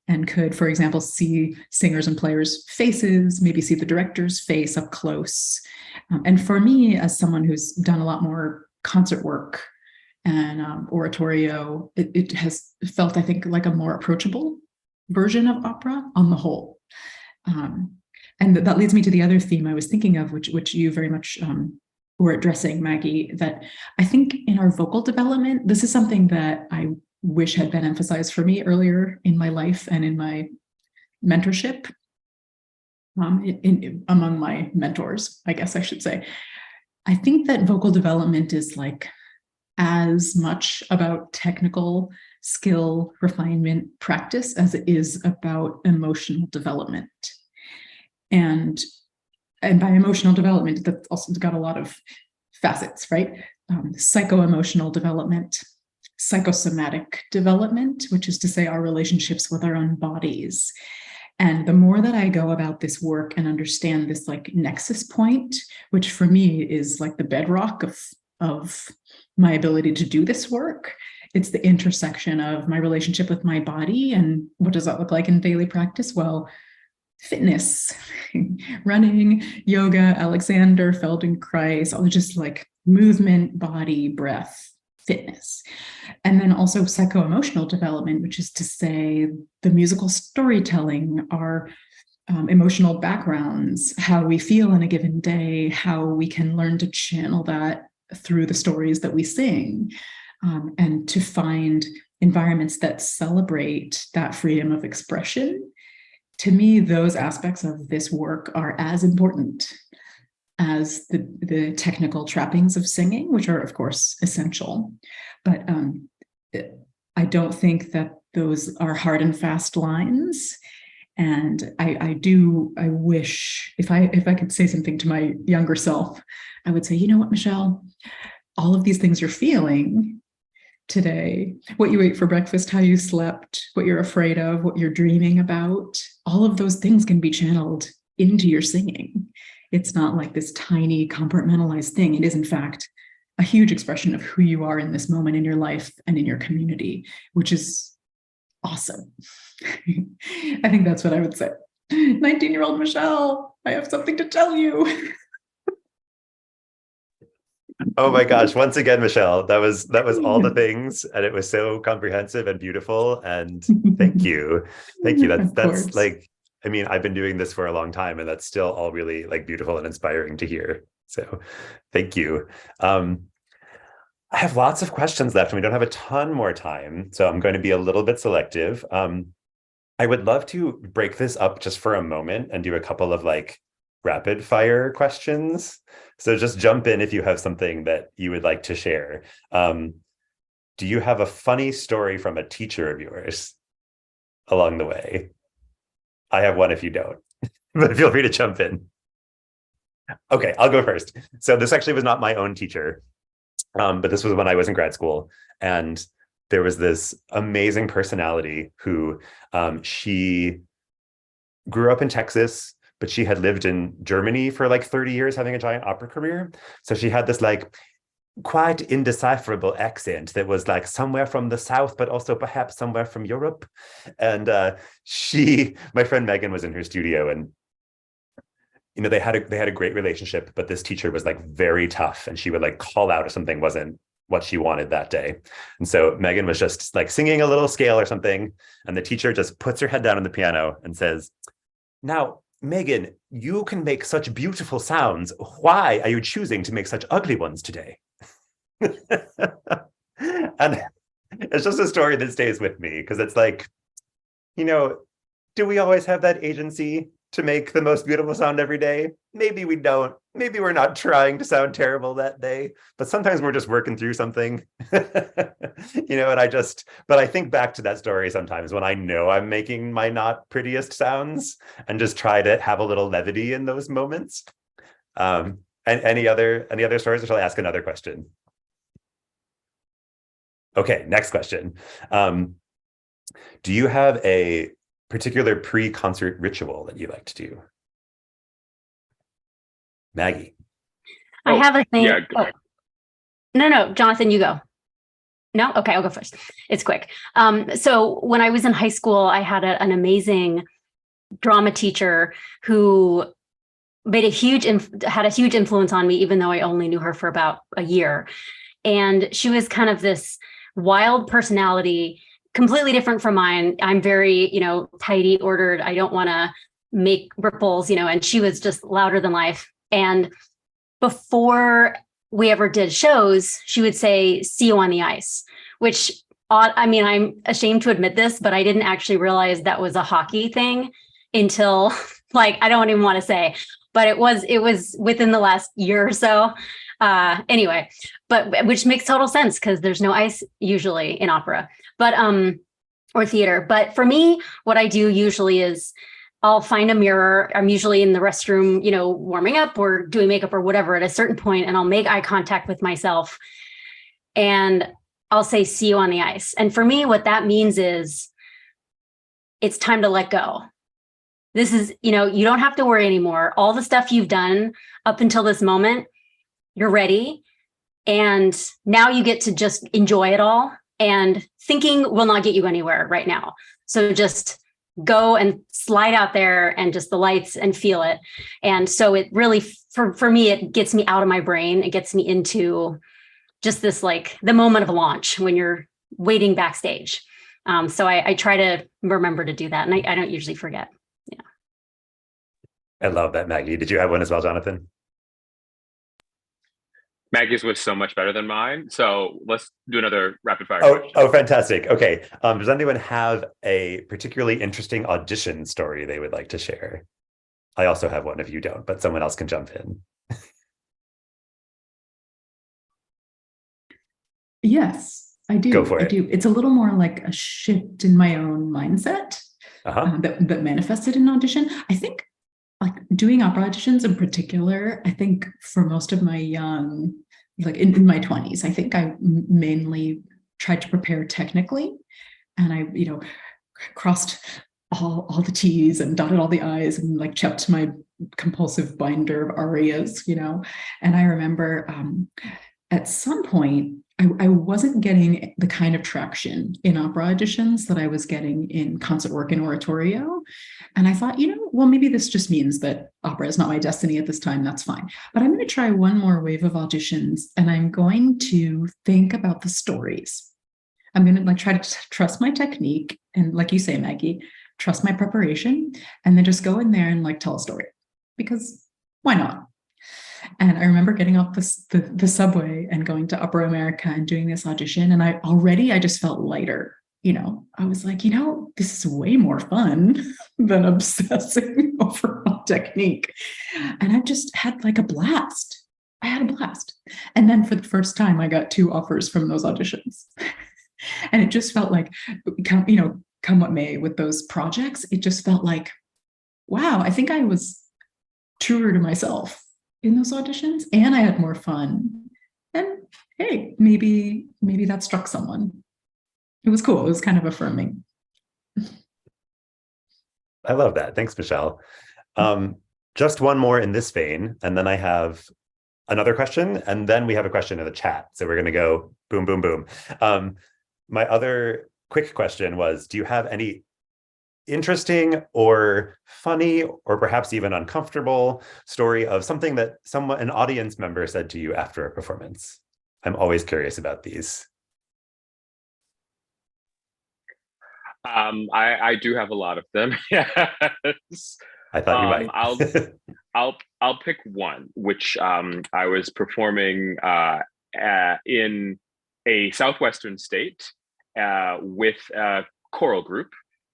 and could, for example, see singers and players' faces, maybe see the director's face up close. And for me, as someone who's done a lot more concert work and oratorio, it has felt, I think, like a more approachable version of opera on the whole. And that leads me to the other theme I was thinking of, which you very much were addressing, Maggie, that I think in our vocal development, this is something that I wish had been emphasized for me earlier in my life and in my mentorship, among my mentors, I guess I should say. I think that vocal development is like as much about technical skill, refinement, practice as it is about emotional development. And by emotional development, that's also got a lot of facets, right? Psycho-emotional development, psychosomatic development, which is to say our relationships with our own bodies. And the more that I go about this work and understand this like nexus point, which for me is like the bedrock of my ability to do this work, it's the intersection of my relationship with my body. And what does that look like in daily practice? Well, fitness, running, yoga, Alexander, Feldenkrais, all just like movement, body, breath, fitness. And then also psycho-emotional development, which is to say the musical storytelling, our emotional backgrounds, how we feel in a given day, how we can learn to channel that through the stories that we sing, and to find environments that celebrate that freedom of expression. To me, those aspects of this work are as important as the technical trappings of singing, which are, of course, essential. But I don't think that those are hard and fast lines. And I wish, if I could say something to my younger self, I would say, you know what, Michelle, all of these things you're feeling today, what you ate for breakfast, how you slept, what you're afraid of, what you're dreaming about, all of those things can be channeled into your singing. It's not like this tiny compartmentalized thing. It is, in fact, a huge expression of who you are in this moment in your life and in your community, which is awesome. I think that's what I would say. 19-year-old Michelle, I have something to tell you. Oh my gosh, once again, Michelle, that was all the things, and it was so comprehensive and beautiful, and thank you. That's like, I mean, I've been doing this for a long time, and that's still all really like beautiful and inspiring to hear. So thank you. I have lots of questions left, and we don't have a ton more time, so I'm going to be a little bit selective. I would love to break this up just for a moment and do a couple of like rapid fire questions. So just jump in if you have something that you would like to share. Do you have a funny story from a teacher of yours along the way? I have one if you don't, but feel free to jump in. Okay, I'll go first. So this actually was not my own teacher, but this was when I was in grad school. And there was this amazing personality who she grew up in Texas, but she had lived in Germany for like 30 years, having a giant opera career. So she had this like quite indecipherable accent that was like somewhere from the South, but also perhaps somewhere from Europe. And my friend Megan was in her studio, and they had a great relationship, but this teacher was like very tough, and she would like call out if something wasn't what she wanted that day. And so Megan was just like singing a little scale or something, and the teacher just puts her head down on the piano and says, "Now, Megan, you can make such beautiful sounds. Why are you choosing to make such ugly ones today?" And it's just a story that stays with me, because it's like, do we always have that agency to make the most beautiful sound every day? Maybe we don't. Maybe we're not trying to sound terrible that day, but sometimes we're just working through something. But I think back to that story sometimes when I know I'm making my not prettiest sounds, and just try to have a little levity in those moments. And any other stories, or shall I ask another question? Okay, next question. Do you have a particular pre-concert ritual that you like to do? Maggie. I have a thing. Yeah. Oh. No, Jonathan, you go. No? Okay, I'll go first. It's quick. So when I was in high school, I had an amazing drama teacher who had a huge influence on me, even though I only knew her for about a year. And she was kind of this wild personality, completely different from mine. I'm very, tidy, ordered. I don't want to make ripples, and she was just louder than life. And before we ever did shows, she would say, "See you on the ice," which, I'm ashamed to admit this, but I didn't actually realize that was a hockey thing until I don't even want to say, but it was within the last year or so. Anyway, but which makes total sense because there's no ice usually in opera, but or theater. But for me, what I do usually is I'll find a mirror. I'm usually in the restroom, warming up or doing makeup or whatever at a certain point, and I'll make eye contact with myself and I'll say, "See you on the ice." And for me, what that means is it's time to let go. This is, you don't have to worry anymore. All the stuff you've done up until this moment, you're ready. And now you get to just enjoy it all. And thinking will not get you anywhere right now. So just go and slide out there and just the lights and feel it. And so it really, for me, it gets me out of my brain. It gets me into just this, like the moment of launch when you're waiting backstage. So I try to remember to do that. And I don't usually forget. Yeah. I love that, Maggie. Did you have one as well, Jonathan? Maggie's was so much better than mine. So let's do another rapid fire. Oh, fantastic. Okay. Does anyone have a particularly interesting audition story they would like to share? I also have one if you don't, but someone else can jump in. Yes, I do. Go for it. I do. It's a little more like a shift in my own mindset that manifested in audition. I think like doing opera auditions in particular, I think for most of my young, like in my 20s, I think I mainly tried to prepare technically, and I, crossed all the T's and dotted all the I's and like checked my compulsive binder of arias, and I remember at some point, I wasn't getting the kind of traction in opera auditions that I was getting in concert work and oratorio. And I thought, well, maybe this just means that opera is not my destiny at this time. That's fine. But I'm going to try one more wave of auditions, and I'm going to think about the stories. I'm going to try to trust my technique. And like you say, Maggie, trust my preparation, and then just go in there and tell a story, because why not? And I remember getting off the subway and going to Upper America and doing this audition. And I just felt lighter. I was like, this is way more fun than obsessing over one technique. And I just had like a blast. I had a blast. And then for the first time, I got 2 offers from those auditions. And it just felt like, come what may with those projects, it just felt like, wow, I think I was truer to myself in those auditions, and I had more fun. And hey, maybe that struck someone. It was cool. It was kind of affirming. I love that. Thanks, Michelle. Just one more in this vein, and then I have another question, and then we have a question in the chat. So we're going to go boom, boom, boom. My other quick question was, do you have any interesting or funny or perhaps even uncomfortable story of something that an audience member said to you after a performance? I'm always curious about these. I do have a lot of them. Yes. I thought you might. I'll pick one, which I was performing in a southwestern state with a choral group,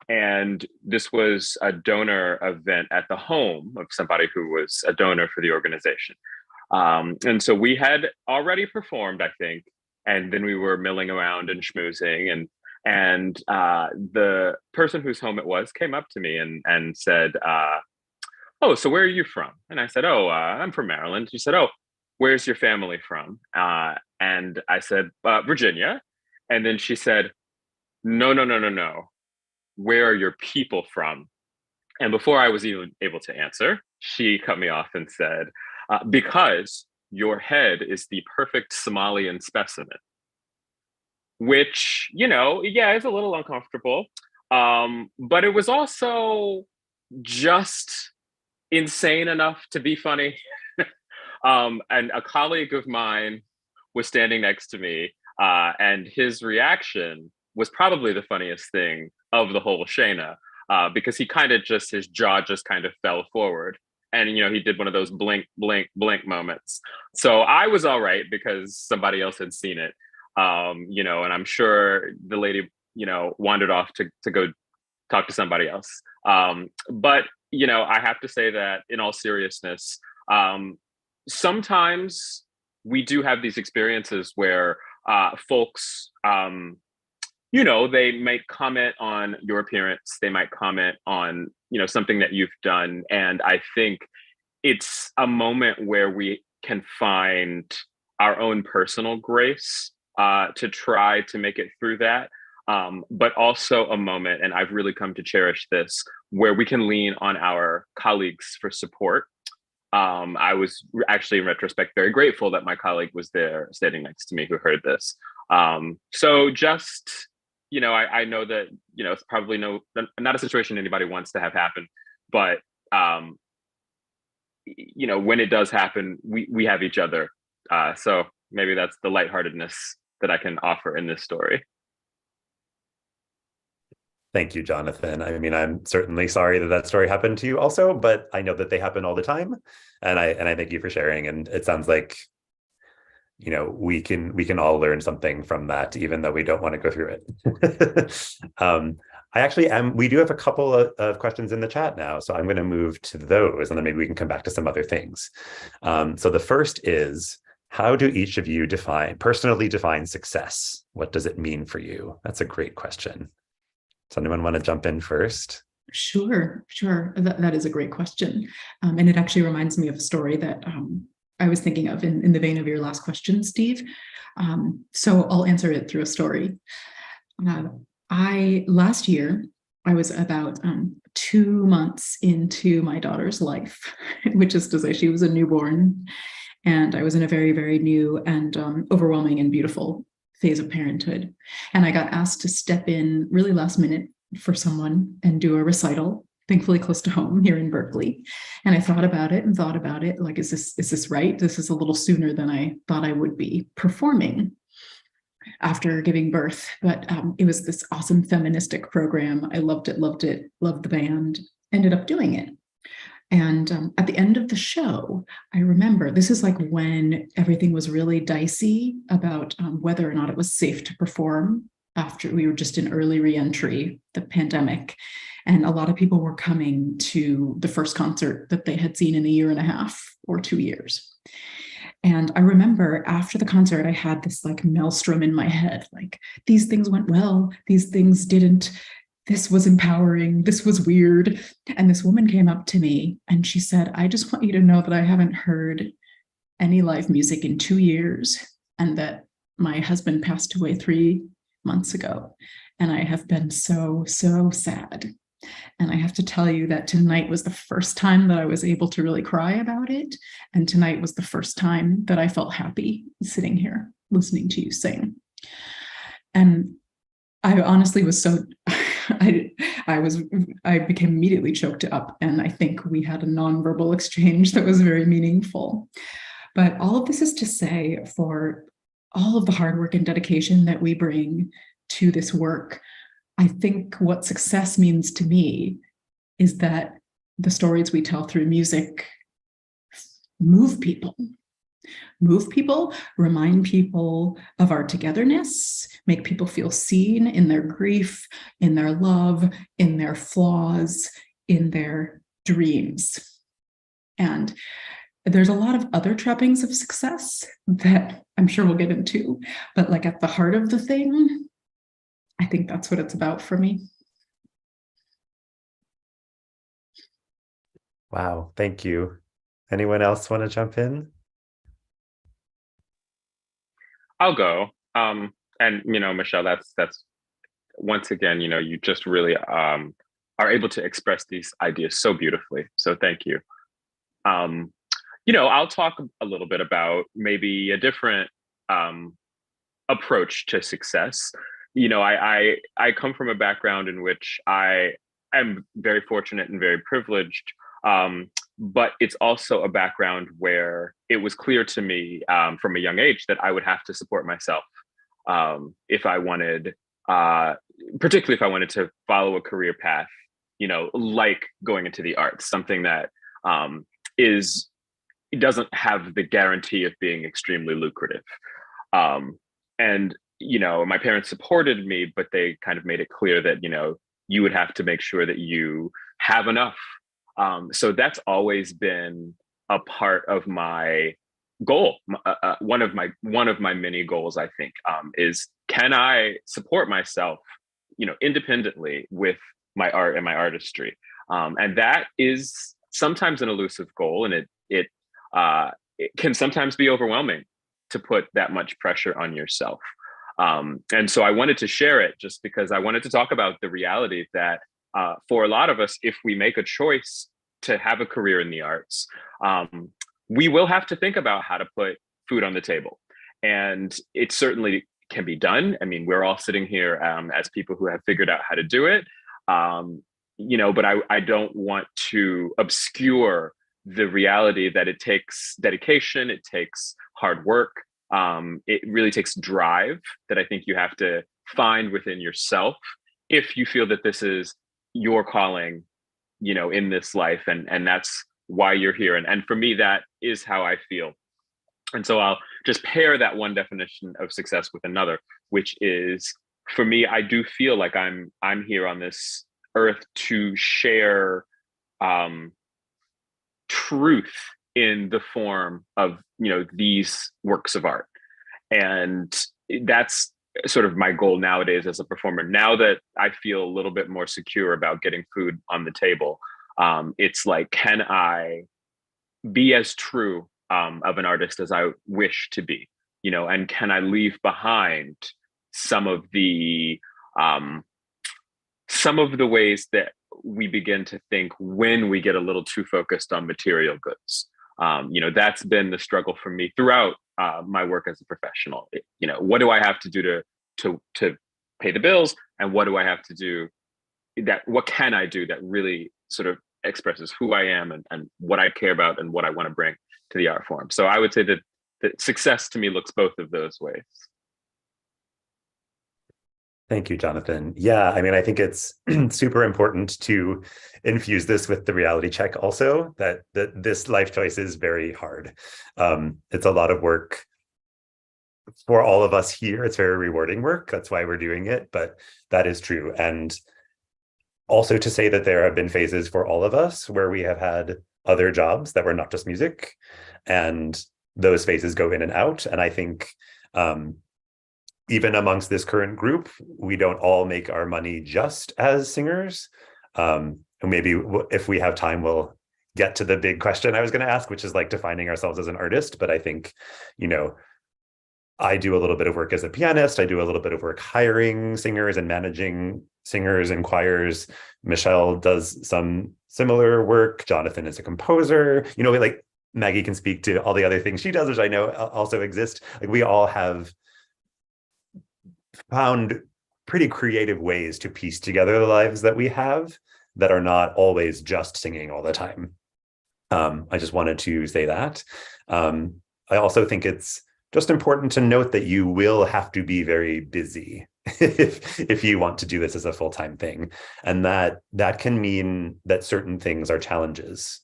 and this was a donor event at the home of somebody who was a donor for the organization. And so we had already performed, I think, and then we were milling around and schmoozing, and the person whose home it was came up to me and said, "Oh, so where are you from?" And I said, "Oh, I'm from Maryland." She said, "Oh, where's your family from?" And I said, "Virginia." And then she said, "No, no, no, no, no. Where are your people from?" And before I was even able to answer, she cut me off and said, "Because your head is the perfect Somalian specimen." Which, yeah, is a little uncomfortable. But it was also just insane enough to be funny. And a colleague of mine was standing next to me, and his reaction was probably the funniest thing of the whole Shayna, because his jaw just kind of fell forward. And, he did one of those blink, blink, blink moments. So I was all right because somebody else had seen it. And I'm sure the lady, wandered off to go talk to somebody else. But, I have to say that in all seriousness, sometimes we do have these experiences where folks, they might comment on your appearance. They might comment on, something that you've done. And I think it's a moment where we can find our own personal grace to try to make it through that. But also a moment, and I've really come to cherish this, where we can lean on our colleagues for support. I was actually, in retrospect, very grateful that my colleague was there standing next to me who heard this. So just, I know that, it's probably not a situation anybody wants to have happen, but, when it does happen, we have each other. So maybe that's the lightheartedness that I can offer in this story. Thank you, Jonathan. I mean, I'm certainly sorry that story happened to you also, but I know that they happen all the time. And I thank you for sharing. And it sounds like, we can all learn something from that, even though we don't want to go through it. We do have a couple of questions in the chat now, so I'm going to move to those, and then maybe we can come back to some other things. So the first is, how do each of you personally define success? What does it mean for you? That's a great question. Does anyone want to jump in first? Sure. That is a great question. And it actually reminds me of a story that I was thinking of in the vein of your last question, Steve. So I'll answer it through a story. Last year, I was about 2 months into my daughter's life, which is to say she was a newborn, and I was in a very, very new and overwhelming and beautiful phase of parenthood. And I got asked to step in really last minute for someone and do a recital, thankfully close to home here in Berkeley. And I thought about it, like, is this right? This is a little sooner than I thought I would be performing after giving birth. But it was this awesome feministic program. I loved it, loved the band, ended up doing it. And at the end of the show, I remember this is like when everything was really dicey about whether or not it was safe to perform after we were just in early reentry, the pandemic. And a lot of people were coming to the first concert that they had seen in a year and a half or 2 years. And I remember after the concert, I had this like maelstrom in my head, like these things went well, these things didn't. This was empowering. This was weird. And this woman came up to me and she said, I just want you to know that I haven't heard any live music in 2 years and that my husband passed away 3 months ago. And I have been so, so sad. And I have to tell you that tonight was the first time that I was able to really cry about it. And tonight was the first time that I felt happy sitting here listening to you sing. And I honestly was so, I became immediately choked up. And I think we had a nonverbal exchange that was very meaningful. But all of this is to say, for all of the hard work and dedication that we bring to this work, I think what success means to me is that the stories we tell through music move people, remind people of our togetherness, make people feel seen in their grief, in their love, in their flaws, in their dreams. And there's a lot of other trappings of success that I'm sure we'll get into, but like at the heart of the thing, I think that's what it's about for me. Wow, thank you. Anyone else want to jump in? I'll go. And Michelle, that's once again, you just really are able to express these ideas so beautifully. So thank you. I'll talk a little bit about maybe a different approach to success. I come from a background in which I am very fortunate and very privileged. But it's also a background where it was clear to me from a young age that I would have to support myself if I wanted, particularly if I wanted to follow a career path, like going into the arts, something that it doesn't have the guarantee of being extremely lucrative. And my parents supported me, but they kind of made it clear that, you would have to make sure that you have enough. So that's always been a part of my goal. One of my many goals, I think, is can I support myself, independently with my art and my artistry? And that is sometimes an elusive goal, and it can sometimes be overwhelming to put that much pressure on yourself. And so I wanted to share it just because I wanted to talk about the reality that for a lot of us, if we make a choice to have a career in the arts, we will have to think about how to put food on the table. And it certainly can be done. I mean, we're all sitting here as people who have figured out how to do it, but I don't want to obscure the reality that it takes dedication, it takes hard work, it really takes drive that I think you have to find within yourself if you feel that this is your calling, in this life, and that's why you're here. And for me, that is how I feel. And so I'll just pair that one definition of success with another, which is, for me, I do feel like I'm here on this earth to share truth in the form of these works of art. And that's sort of my goal nowadays as a performer. Now that I feel a little bit more secure about getting food on the table, it's like, can I be as true of an artist as I wish to be, and can I leave behind some of the ways that we begin to think when we get a little too focused on material goods. That's been the struggle for me throughout my work as a professional. What do I have to do to pay the bills, and what do I have to do what can I do that really sort of expresses who I am and what I care about and what I want to bring to the art form. So I would say that success to me looks both of those ways. Thank you, Jonathan. Yeah, I mean, I think it's super important to infuse this with the reality check also, that this life choice is very hard. It's a lot of work for all of us here. It's very rewarding work. That's why we're doing it, but that is true. And also to say that there have been phases for all of us where we have had other jobs that were not just music, and those phases go in and out. And I think even amongst this current group, we don't all make our money just as singers. And maybe if we have time, we'll get to the big question I was going to ask, which is like defining ourselves as an artist. But I think, you know, I do a little bit of work as a pianist. I do a little bit of work hiring singers and managing singers and choirs. Michelle does some similar work. Jonathan is a composer. You know, like Maggie can speak to all the other things she does, which I know also exist. Like we all have found pretty creative ways to piece together the lives that we have that are not always just singing all the time. I just wanted to say that. I also think it's just important to note that you will have to be very busy if you want to do this as a full-time thing. And that can mean that certain things are challenges.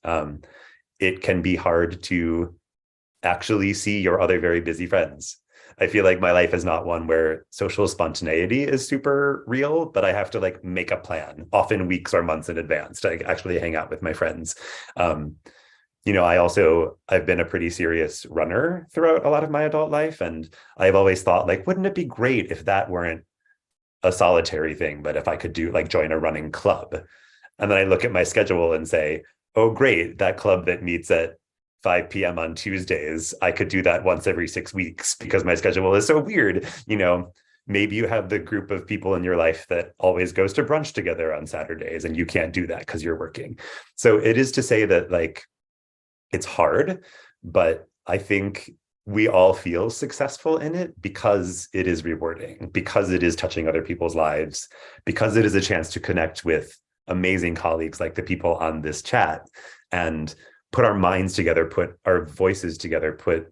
It can be hard to actually see your other very busy friends. I feel like my life is not one where social spontaneity is super real, but I have to like make a plan, often weeks or months in advance, to actually hang out with my friends. You know, I've been a pretty serious runner throughout a lot of my adult life. And I've always thought, like, wouldn't it be great if that weren't a solitary thing, but if I could do like join a running club? And then I look at my schedule and say, oh, great, that club that meets at 5 p.m. on Tuesdays, I could do that once every 6 weeks because my schedule is so weird. You know, maybe you have the group of people in your life that always goes to brunch together on Saturdays and you can't do that because you're working. So it is to say that like, it's hard, but I think we all feel successful in it because it is rewarding, because it is touching other people's lives, because it is a chance to connect with amazing colleagues like the people on this chat and put our minds together, put our voices together, put,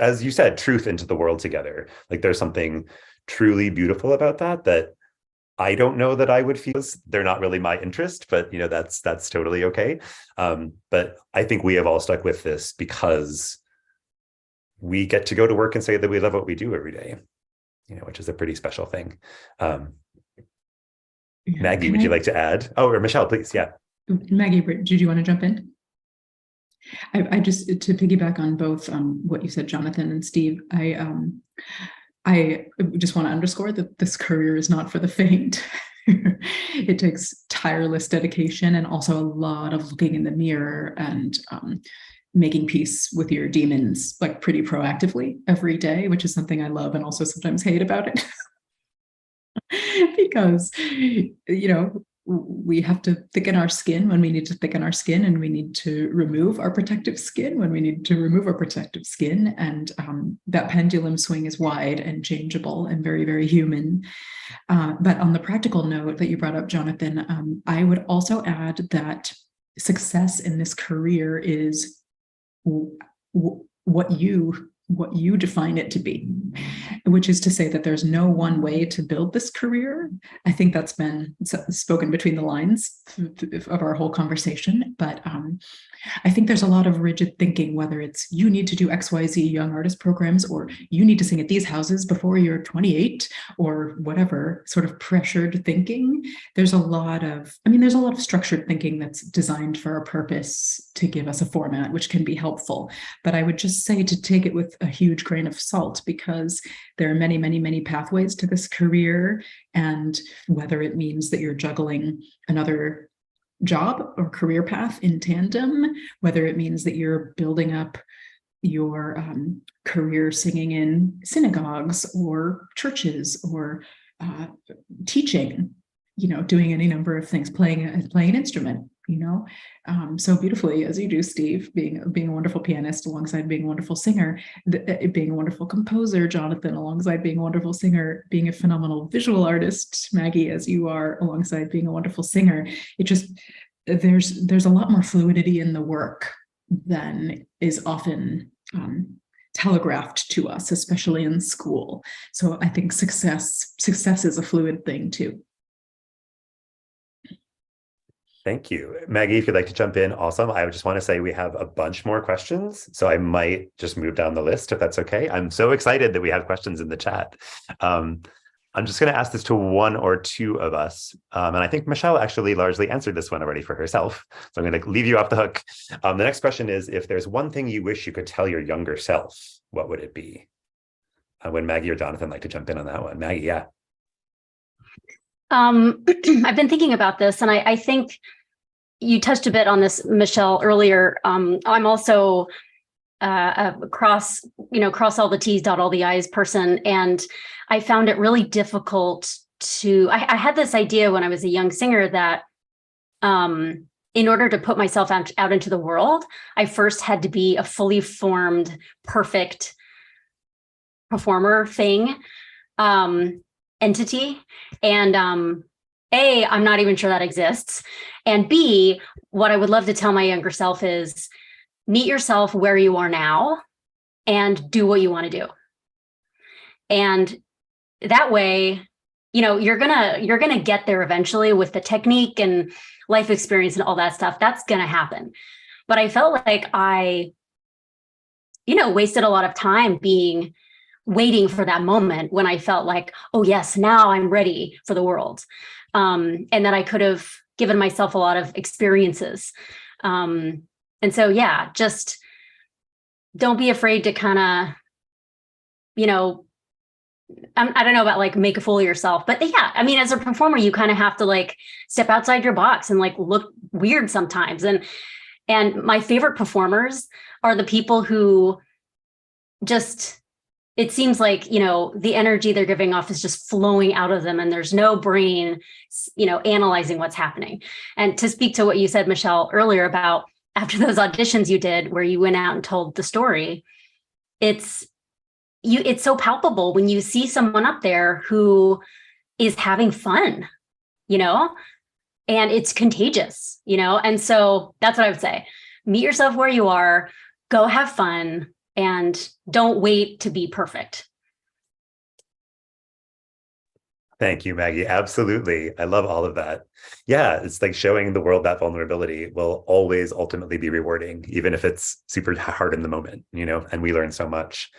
as you said, truth into the world together. Like there's something truly beautiful about that I don't know that I would feel. They're not really my interest, but you know, that's totally okay. But I think we have all stuck with this because we get to go to work and say that we love what we do every day, you know, which is a pretty special thing. Maggie, would you like to add? Oh, or Michelle, please. Yeah. Maggie, did you want to jump in? I just, to piggyback on both what you said, Jonathan and Steve, I just want to underscore that this career is not for the faint. It takes tireless dedication and also a lot of looking in the mirror and making peace with your demons, like pretty proactively every day, which is something I love and also sometimes hate about it. Because, you know, we have to thicken our skin when we need to thicken our skin, and we need to remove our protective skin when we need to remove our protective skin. And that pendulum swing is wide and changeable and very, very human. But on the practical note that you brought up, Jonathan, I would also add that success in this career is what you define it to be, which is to say that there's no one way to build this career. I think that's been spoken between the lines of our whole conversation, but I think there's a lot of rigid thinking, whether it's you need to do XYZ young artist programs, or you need to sing at these houses before you're 28, or whatever sort of pressured thinking. There's a lot of structured thinking that's designed for a purpose to give us a format, which can be helpful. But I would just say to take it with a huge grain of salt, because there are many, many, many pathways to this career. And whether it means that you're juggling another job or career path in tandem, whether it means that you're building up your career singing in synagogues or churches or teaching, you know, doing any number of things, playing an instrument, you know, so beautifully as you do, Steve, being a wonderful pianist alongside being a wonderful singer, being a wonderful composer, Jonathan, alongside being a wonderful singer, being a phenomenal visual artist, Maggie, as you are, alongside being a wonderful singer. It just, there's a lot more fluidity in the work than is often telegraphed to us, especially in school. So I think success is a fluid thing too. Thank you. Maggie, if you'd like to jump in, awesome. I just want to say we have a bunch more questions, so I might just move down the list if that's okay. I'm so excited that we have questions in the chat. I'm just going to ask this to one or two of us. And I think Michelle actually largely answered this one already for herself. So I'm going to leave you off the hook. The next question is, if there's one thing you wish you could tell your younger self, what would it be? Would Maggie or Jonathan like to jump in on that one? Maggie, yeah. I've been thinking about this, and I think you touched a bit on this, Michelle, earlier. I'm also cross all the T's, dot all the I's person, and I found it really difficult to. I had this idea when I was a young singer that, in order to put myself out into the world, I first had to be a fully formed, perfect performer thing. Entity, and A, I'm not even sure that exists, and B, what I would love to tell my younger self is meet yourself where you are now and do what you want to do. And that way, you're gonna get there eventually with the technique and life experience and all that stuff. That's gonna happen. But I felt like I wasted a lot of time waiting for that moment when I felt like, oh yes, now I'm ready for the world. And that I could have given myself a lot of experiences. And so, yeah, just don't be afraid to kind of, I don't know about like make a fool of yourself, but yeah, I mean, as a performer, you kind of have to like step outside your box and like look weird sometimes. And my favorite performers are the people who just, it seems like, the energy they're giving off is just flowing out of them and there's no brain, analyzing what's happening. And to speak to what you said, Michelle, earlier about after those auditions you did where you went out and told the story, it's so palpable when you see someone up there who is having fun, and it's contagious, and so that's what I would say. Meet yourself where you are, go have fun, and don't wait to be perfect. Thank you, Maggie. Absolutely. I love all of that. Yeah, it's like showing the world that vulnerability will always ultimately be rewarding, even if it's super hard in the moment, and we learn so much.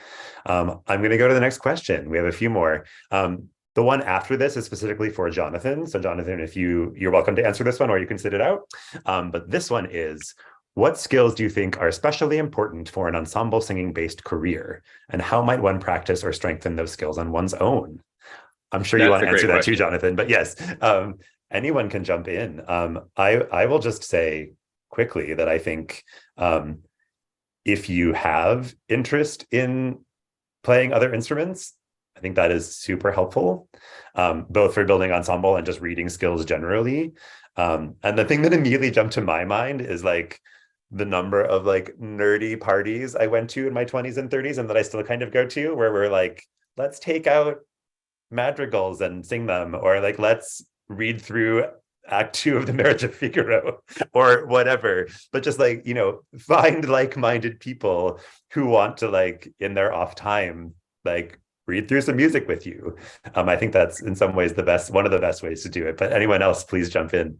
I'm going to go to the next question. We have a few more. The one after this is specifically for Jonathan. So Jonathan, if you're welcome to answer this one or you can sit it out. But this one is, what skills do you think are especially important for an ensemble singing-based career? And how might one practice or strengthen those skills on one's own? I'm sure you want to answer that too, Jonathan, but yes, anyone can jump in. I will just say quickly that I think if you have interest in playing other instruments, I think that is super helpful, both for building ensemble and just reading skills generally. And the thing that immediately jumped to my mind is like the number of like nerdy parties I went to in my 20s and 30s and that I still kind of go to, where we're like, let's take out madrigals and sing them, or like, let's read through Act 2 of The Marriage of Figaro or whatever, but just like, find like-minded people who want to like in their off time, like read through some music with you. I think that's in some ways one of the best ways to do it, but anyone else, please jump in.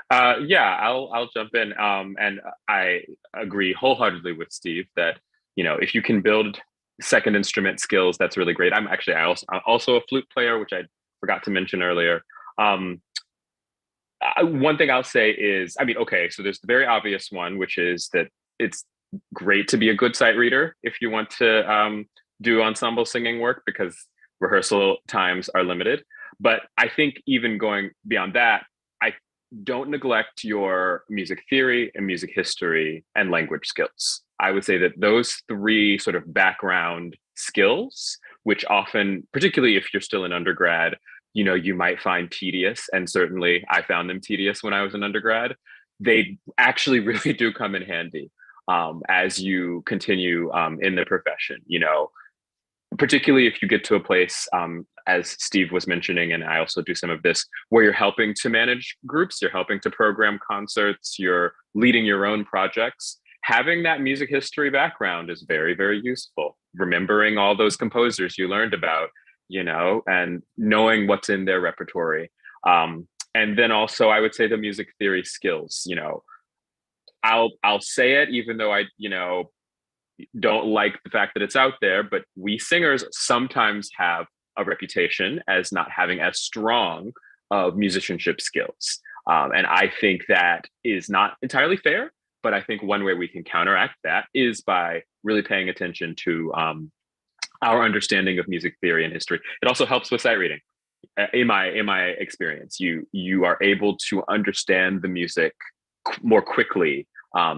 Yeah, I'll jump in. And I agree wholeheartedly with Steve that, if you can build second instrument skills, that's really great. I'm also a flute player, which I forgot to mention earlier. One thing I'll say is, so there's the very obvious one, which is that it's great to be a good sight reader if you want to do ensemble singing work, because rehearsal times are limited. But I think even going beyond that, don't neglect your music theory and music history and language skills. I would say that those three sort of background skills, which often, particularly if you're still an undergrad, you might find tedious, and certainly I found them tedious when I was an undergrad, they actually really do come in handy as you continue in the profession, particularly if you get to a place, as Steve was mentioning, and I also do some of this, where you're helping to manage groups, you're helping to program concerts, you're leading your own projects. having that music history background is very, very useful. Remembering all those composers you learned about, and knowing what's in their repertory. And then also, I would say the music theory skills. I'll say it, even though I, don't like the fact that it's out there, but we singers sometimes have a reputation as not having as strong of musicianship skills. And I think that is not entirely fair, but I think one way we can counteract that is by really paying attention to our understanding of music theory and history. It also helps with sight reading. In my experience, you are able to understand the music more quickly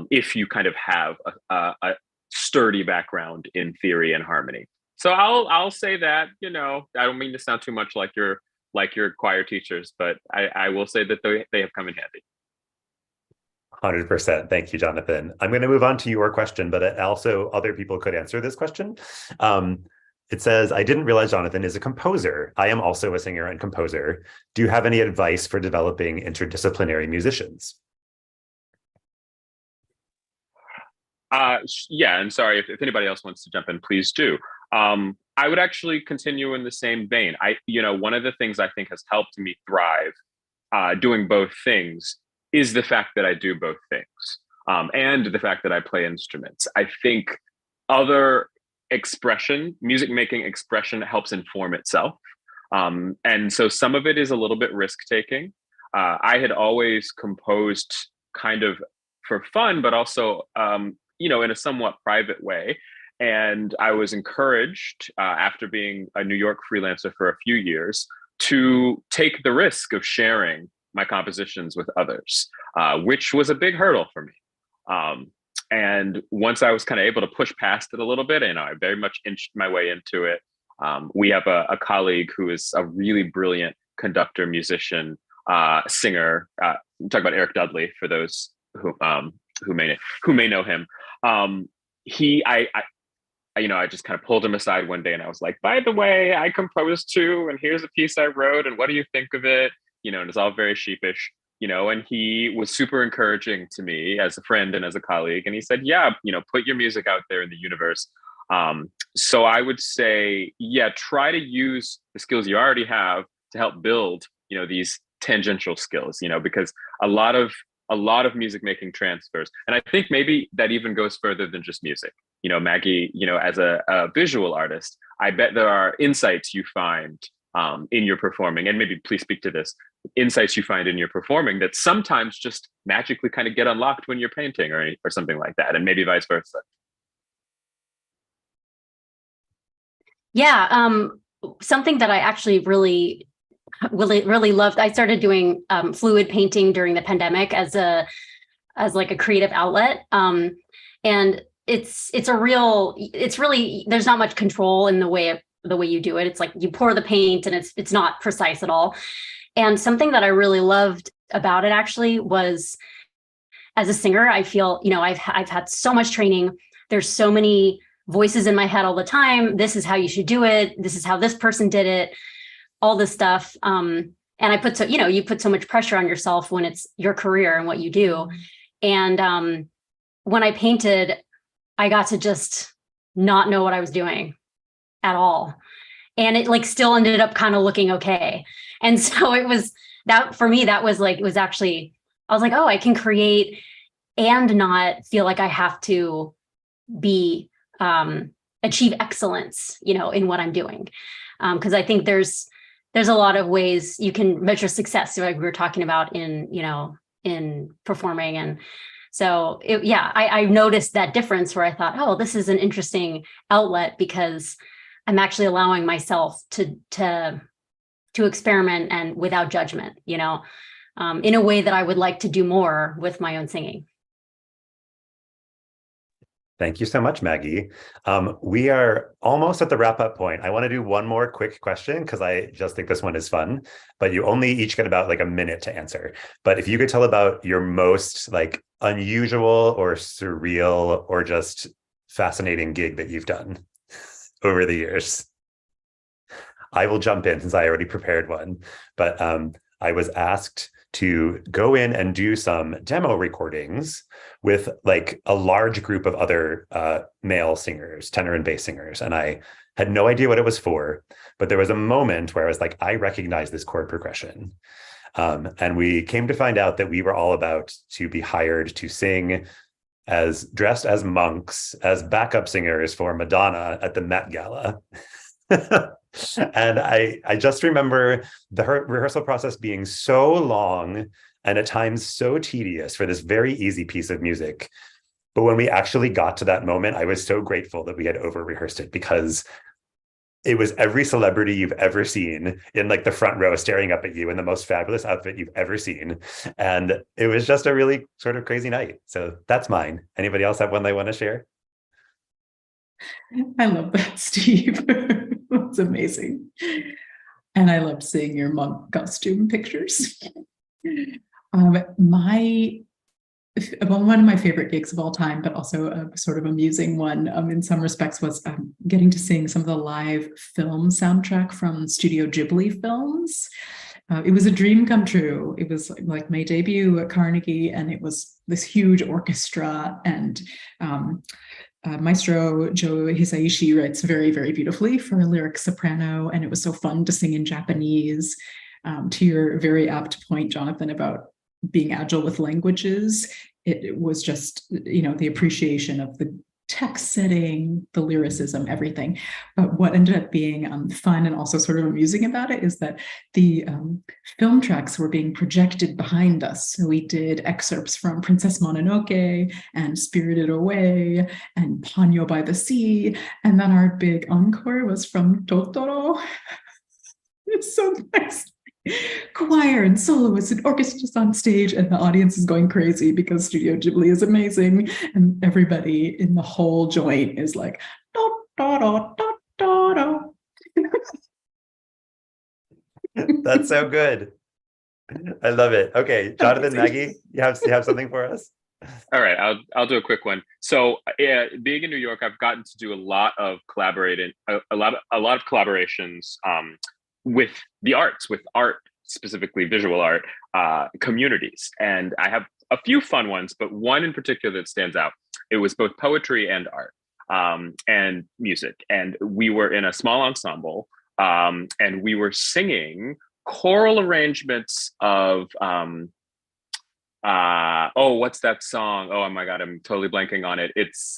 if you kind of have a sturdy background in theory and harmony. So I'll say that, I don't mean to sound too much like your choir teachers, but I will say that they have come in handy. 100%. Thank you, Jonathan. I'm going to move on to your question, but also other people could answer this question. It says, I didn't realize Jonathan is a composer. I am also a singer and composer. Do you have any advice for developing interdisciplinary musicians? Yeah, and sorry, if anybody else wants to jump in, please do. I would actually continue in the same vein. One of the things I think has helped me thrive doing both things is the fact that I do both things, and the fact that I play instruments. I think other music making expression helps inform itself. And so some of it is a little bit risk taking. I had always composed kind of for fun, but also, in a somewhat private way. And I was encouraged after being a New York freelancer for a few years to take the risk of sharing my compositions with others, which was a big hurdle for me. And once I was kind of able to push past it a little bit, and I very much inched my way into it, we have a colleague who is a really brilliant conductor, musician, singer. Talk about Eric Dudley for those who may know him. I just kind of pulled him aside one day and I was like, by the way, I composed too, and here's a piece I wrote, and what do you think of it? And it's all very sheepish, and he was super encouraging to me as a friend and as a colleague. And he said, yeah, put your music out there in the universe. So I would say, yeah, try to use the skills you already have to help build, these tangential skills, because a lot of music making transfers. And I think maybe that even goes further than just music. Maggie, as a visual artist, I bet there are insights you find in your performing, and maybe please speak to this, insights you find in your performing that sometimes just magically kind of get unlocked when you're painting or something like that, and maybe vice versa. Yeah, something that I actually really loved. I started doing fluid painting during the pandemic as like a creative outlet, and it's really, there's not much control in the way you do it. It's like you pour the paint and it's not precise at all. And something that I really loved about it actually was, as a singer, I feel, I've had so much training. There's so many voices in my head all the time. This is how you should do it. This is how this person did it. All this stuff. And I put you put so much pressure on yourself when it's your career and what you do. And when I painted, I got to just not know what I was doing at all. And it still ended up kind of looking okay. And so it was that for me, that was it was actually, I was like, oh, I can create and not feel like I have to be, achieve excellence, in what I'm doing. Cause I think there's a lot of ways you can measure success. Like we were talking about in performing. And so I noticed that difference where I thought, oh, this is an interesting outlet because I'm actually allowing myself to experiment and without judgment, in a way that I would like to do more with my own singing. Thank you so much, Maggie. We are almost at the wrap-up point. I want to do one more quick question because I just think this one is fun, but you only each get about a minute to answer. But if you could tell about your most unusual or surreal or just fascinating gig that you've done over the years. I will jump in since I already prepared one. But I was asked to go in and do some demo recordings with like a large group of other male singers, tenor and bass singers. And I had no idea what it was for, but there was a moment where I was like, I recognize this chord progression. And we came to find out that we were all about to be hired to sing as dressed as monks, as backup singers for Madonna at the Met Gala. And I just remember the rehearsal process being so long and at times so tedious for this very easy piece of music. But when we actually got to that moment, I was so grateful that we had over-rehearsed it, because it was every celebrity you've ever seen in like the front row staring up at you in the most fabulous outfit you've ever seen. And it was just a really sort of crazy night. So that's mine. Anybody else have one they want to share? I love that, Steve. That's amazing. And I loved seeing your monk costume pictures. One of my favorite gigs of all time, but also a sort of amusing one in some respects, was getting to sing some of the live film soundtrack from Studio Ghibli films. It was a dream come true. It was like my debut at Carnegie, and it was this huge orchestra, and Maestro Joe Hisaishi writes very, very beautifully for a lyric soprano, and it was so fun to sing in Japanese. To your very apt point, Jonathan, about being agile with languages, it was just, the appreciation of the text setting, the lyricism, everything. But what ended up being fun and also sort of amusing about it is that the film tracks were being projected behind us. So we did excerpts from Princess Mononoke and Spirited Away and Ponyo by the Sea. And then our big encore was from Totoro. It's so nice. Choir and soloists and orchestras on stage, and the audience is going crazy because Studio Ghibli is amazing, and everybody in the whole joint is like da, da, da, da, da, da. That's so good. I love it. Okay, Jonathan, Maggie, you have something for us? All right, I'll do a quick one. So, being in New York, I've gotten to do a lot of collaborations with the arts, with art, specifically visual art communities. And I have a few fun ones, but one in particular that stands out. It was both poetry and art and music. And we were in a small ensemble, and we were singing choral arrangements of, what's that song? Oh my God, I'm totally blanking on it. It's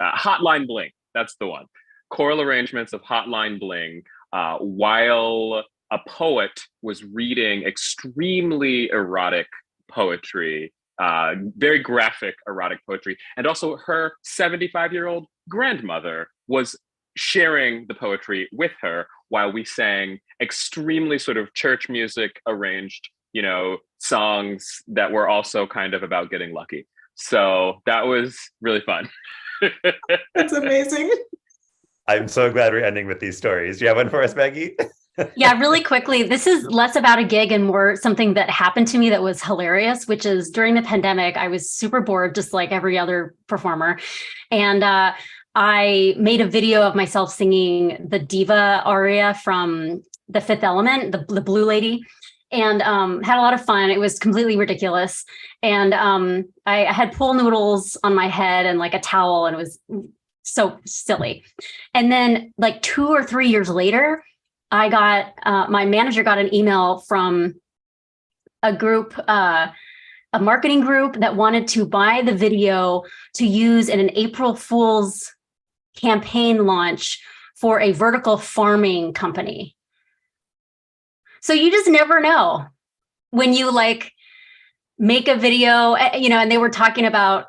Hotline Bling. That's the one. Choral arrangements of Hotline Bling, while a poet was reading extremely erotic poetry, very graphic erotic poetry. And also her 75-year-old grandmother was sharing the poetry with her while we sang extremely sort of church music arranged, songs that were also kind of about getting lucky. So that was really fun. That's amazing. I'm so glad we're ending with these stories. Do you have one for us, Maggie? Yeah, really quickly. This is less about a gig and more something that happened to me that was hilarious, which is during the pandemic, I was super bored, just like every other performer. And I made a video of myself singing the diva aria from The Fifth Element, the Blue Lady, and had a lot of fun. It was completely ridiculous. And I had pool noodles on my head and like a towel, and it was so silly. And then like 2 or 3 years later, I got, my manager got an email from a group, a marketing group that wanted to buy the video to use in an April Fool's campaign launch for a vertical farming company. So you just never know when you like make a video, and they were talking about,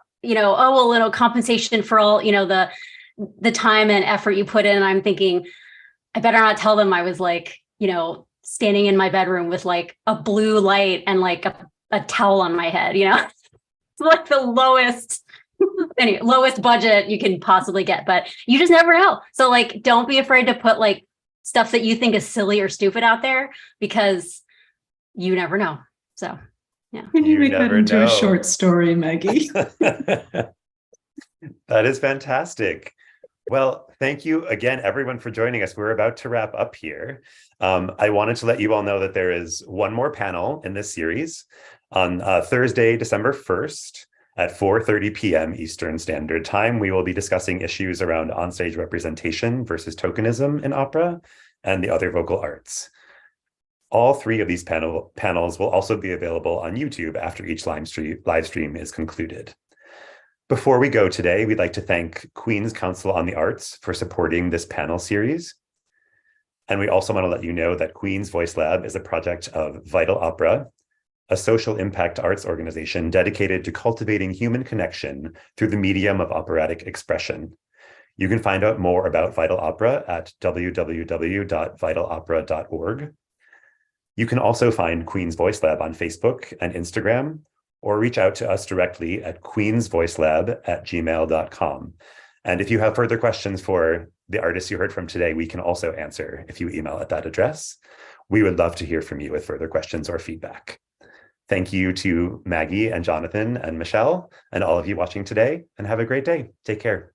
compensation for all, the time and effort you put in. And I'm thinking, I better not tell them I was like, standing in my bedroom with like a blue light and like a towel on my head, It's like the lowest budget you can possibly get, but you just never know. So like, don't be afraid to put like stuff that you think is silly or stupid out there, because you never know. So, yeah. We need to make that into a short story, Maggie. That is fantastic. Well, thank you again, everyone, for joining us. We're about to wrap up here. I wanted to let you all know that there is one more panel in this series on Thursday, December 1st at 4:30 p.m. Eastern Standard Time. We will be discussing issues around onstage representation versus tokenism in opera and the other vocal arts. All three of these panels will also be available on YouTube after each live stream is concluded. Before we go today, we'd like to thank Queen's Council on the Arts for supporting this panel series. And we also want to let you know that Queen's Voice Lab is a project of Vital Opera, a social impact arts organization dedicated to cultivating human connection through the medium of operatic expression. You can find out more about Vital Opera at www.vitalopera.org. You can also find Queen's Voice Lab on Facebook and Instagram, or reach out to us directly at queensvoicelab@gmail.com. And if you have further questions for the artists you heard from today, we can also answer if you email at that address. We would love to hear from you with further questions or feedback. Thank you to Maggie and Jonathan and Michelle and all of you watching today, and have a great day. Take care.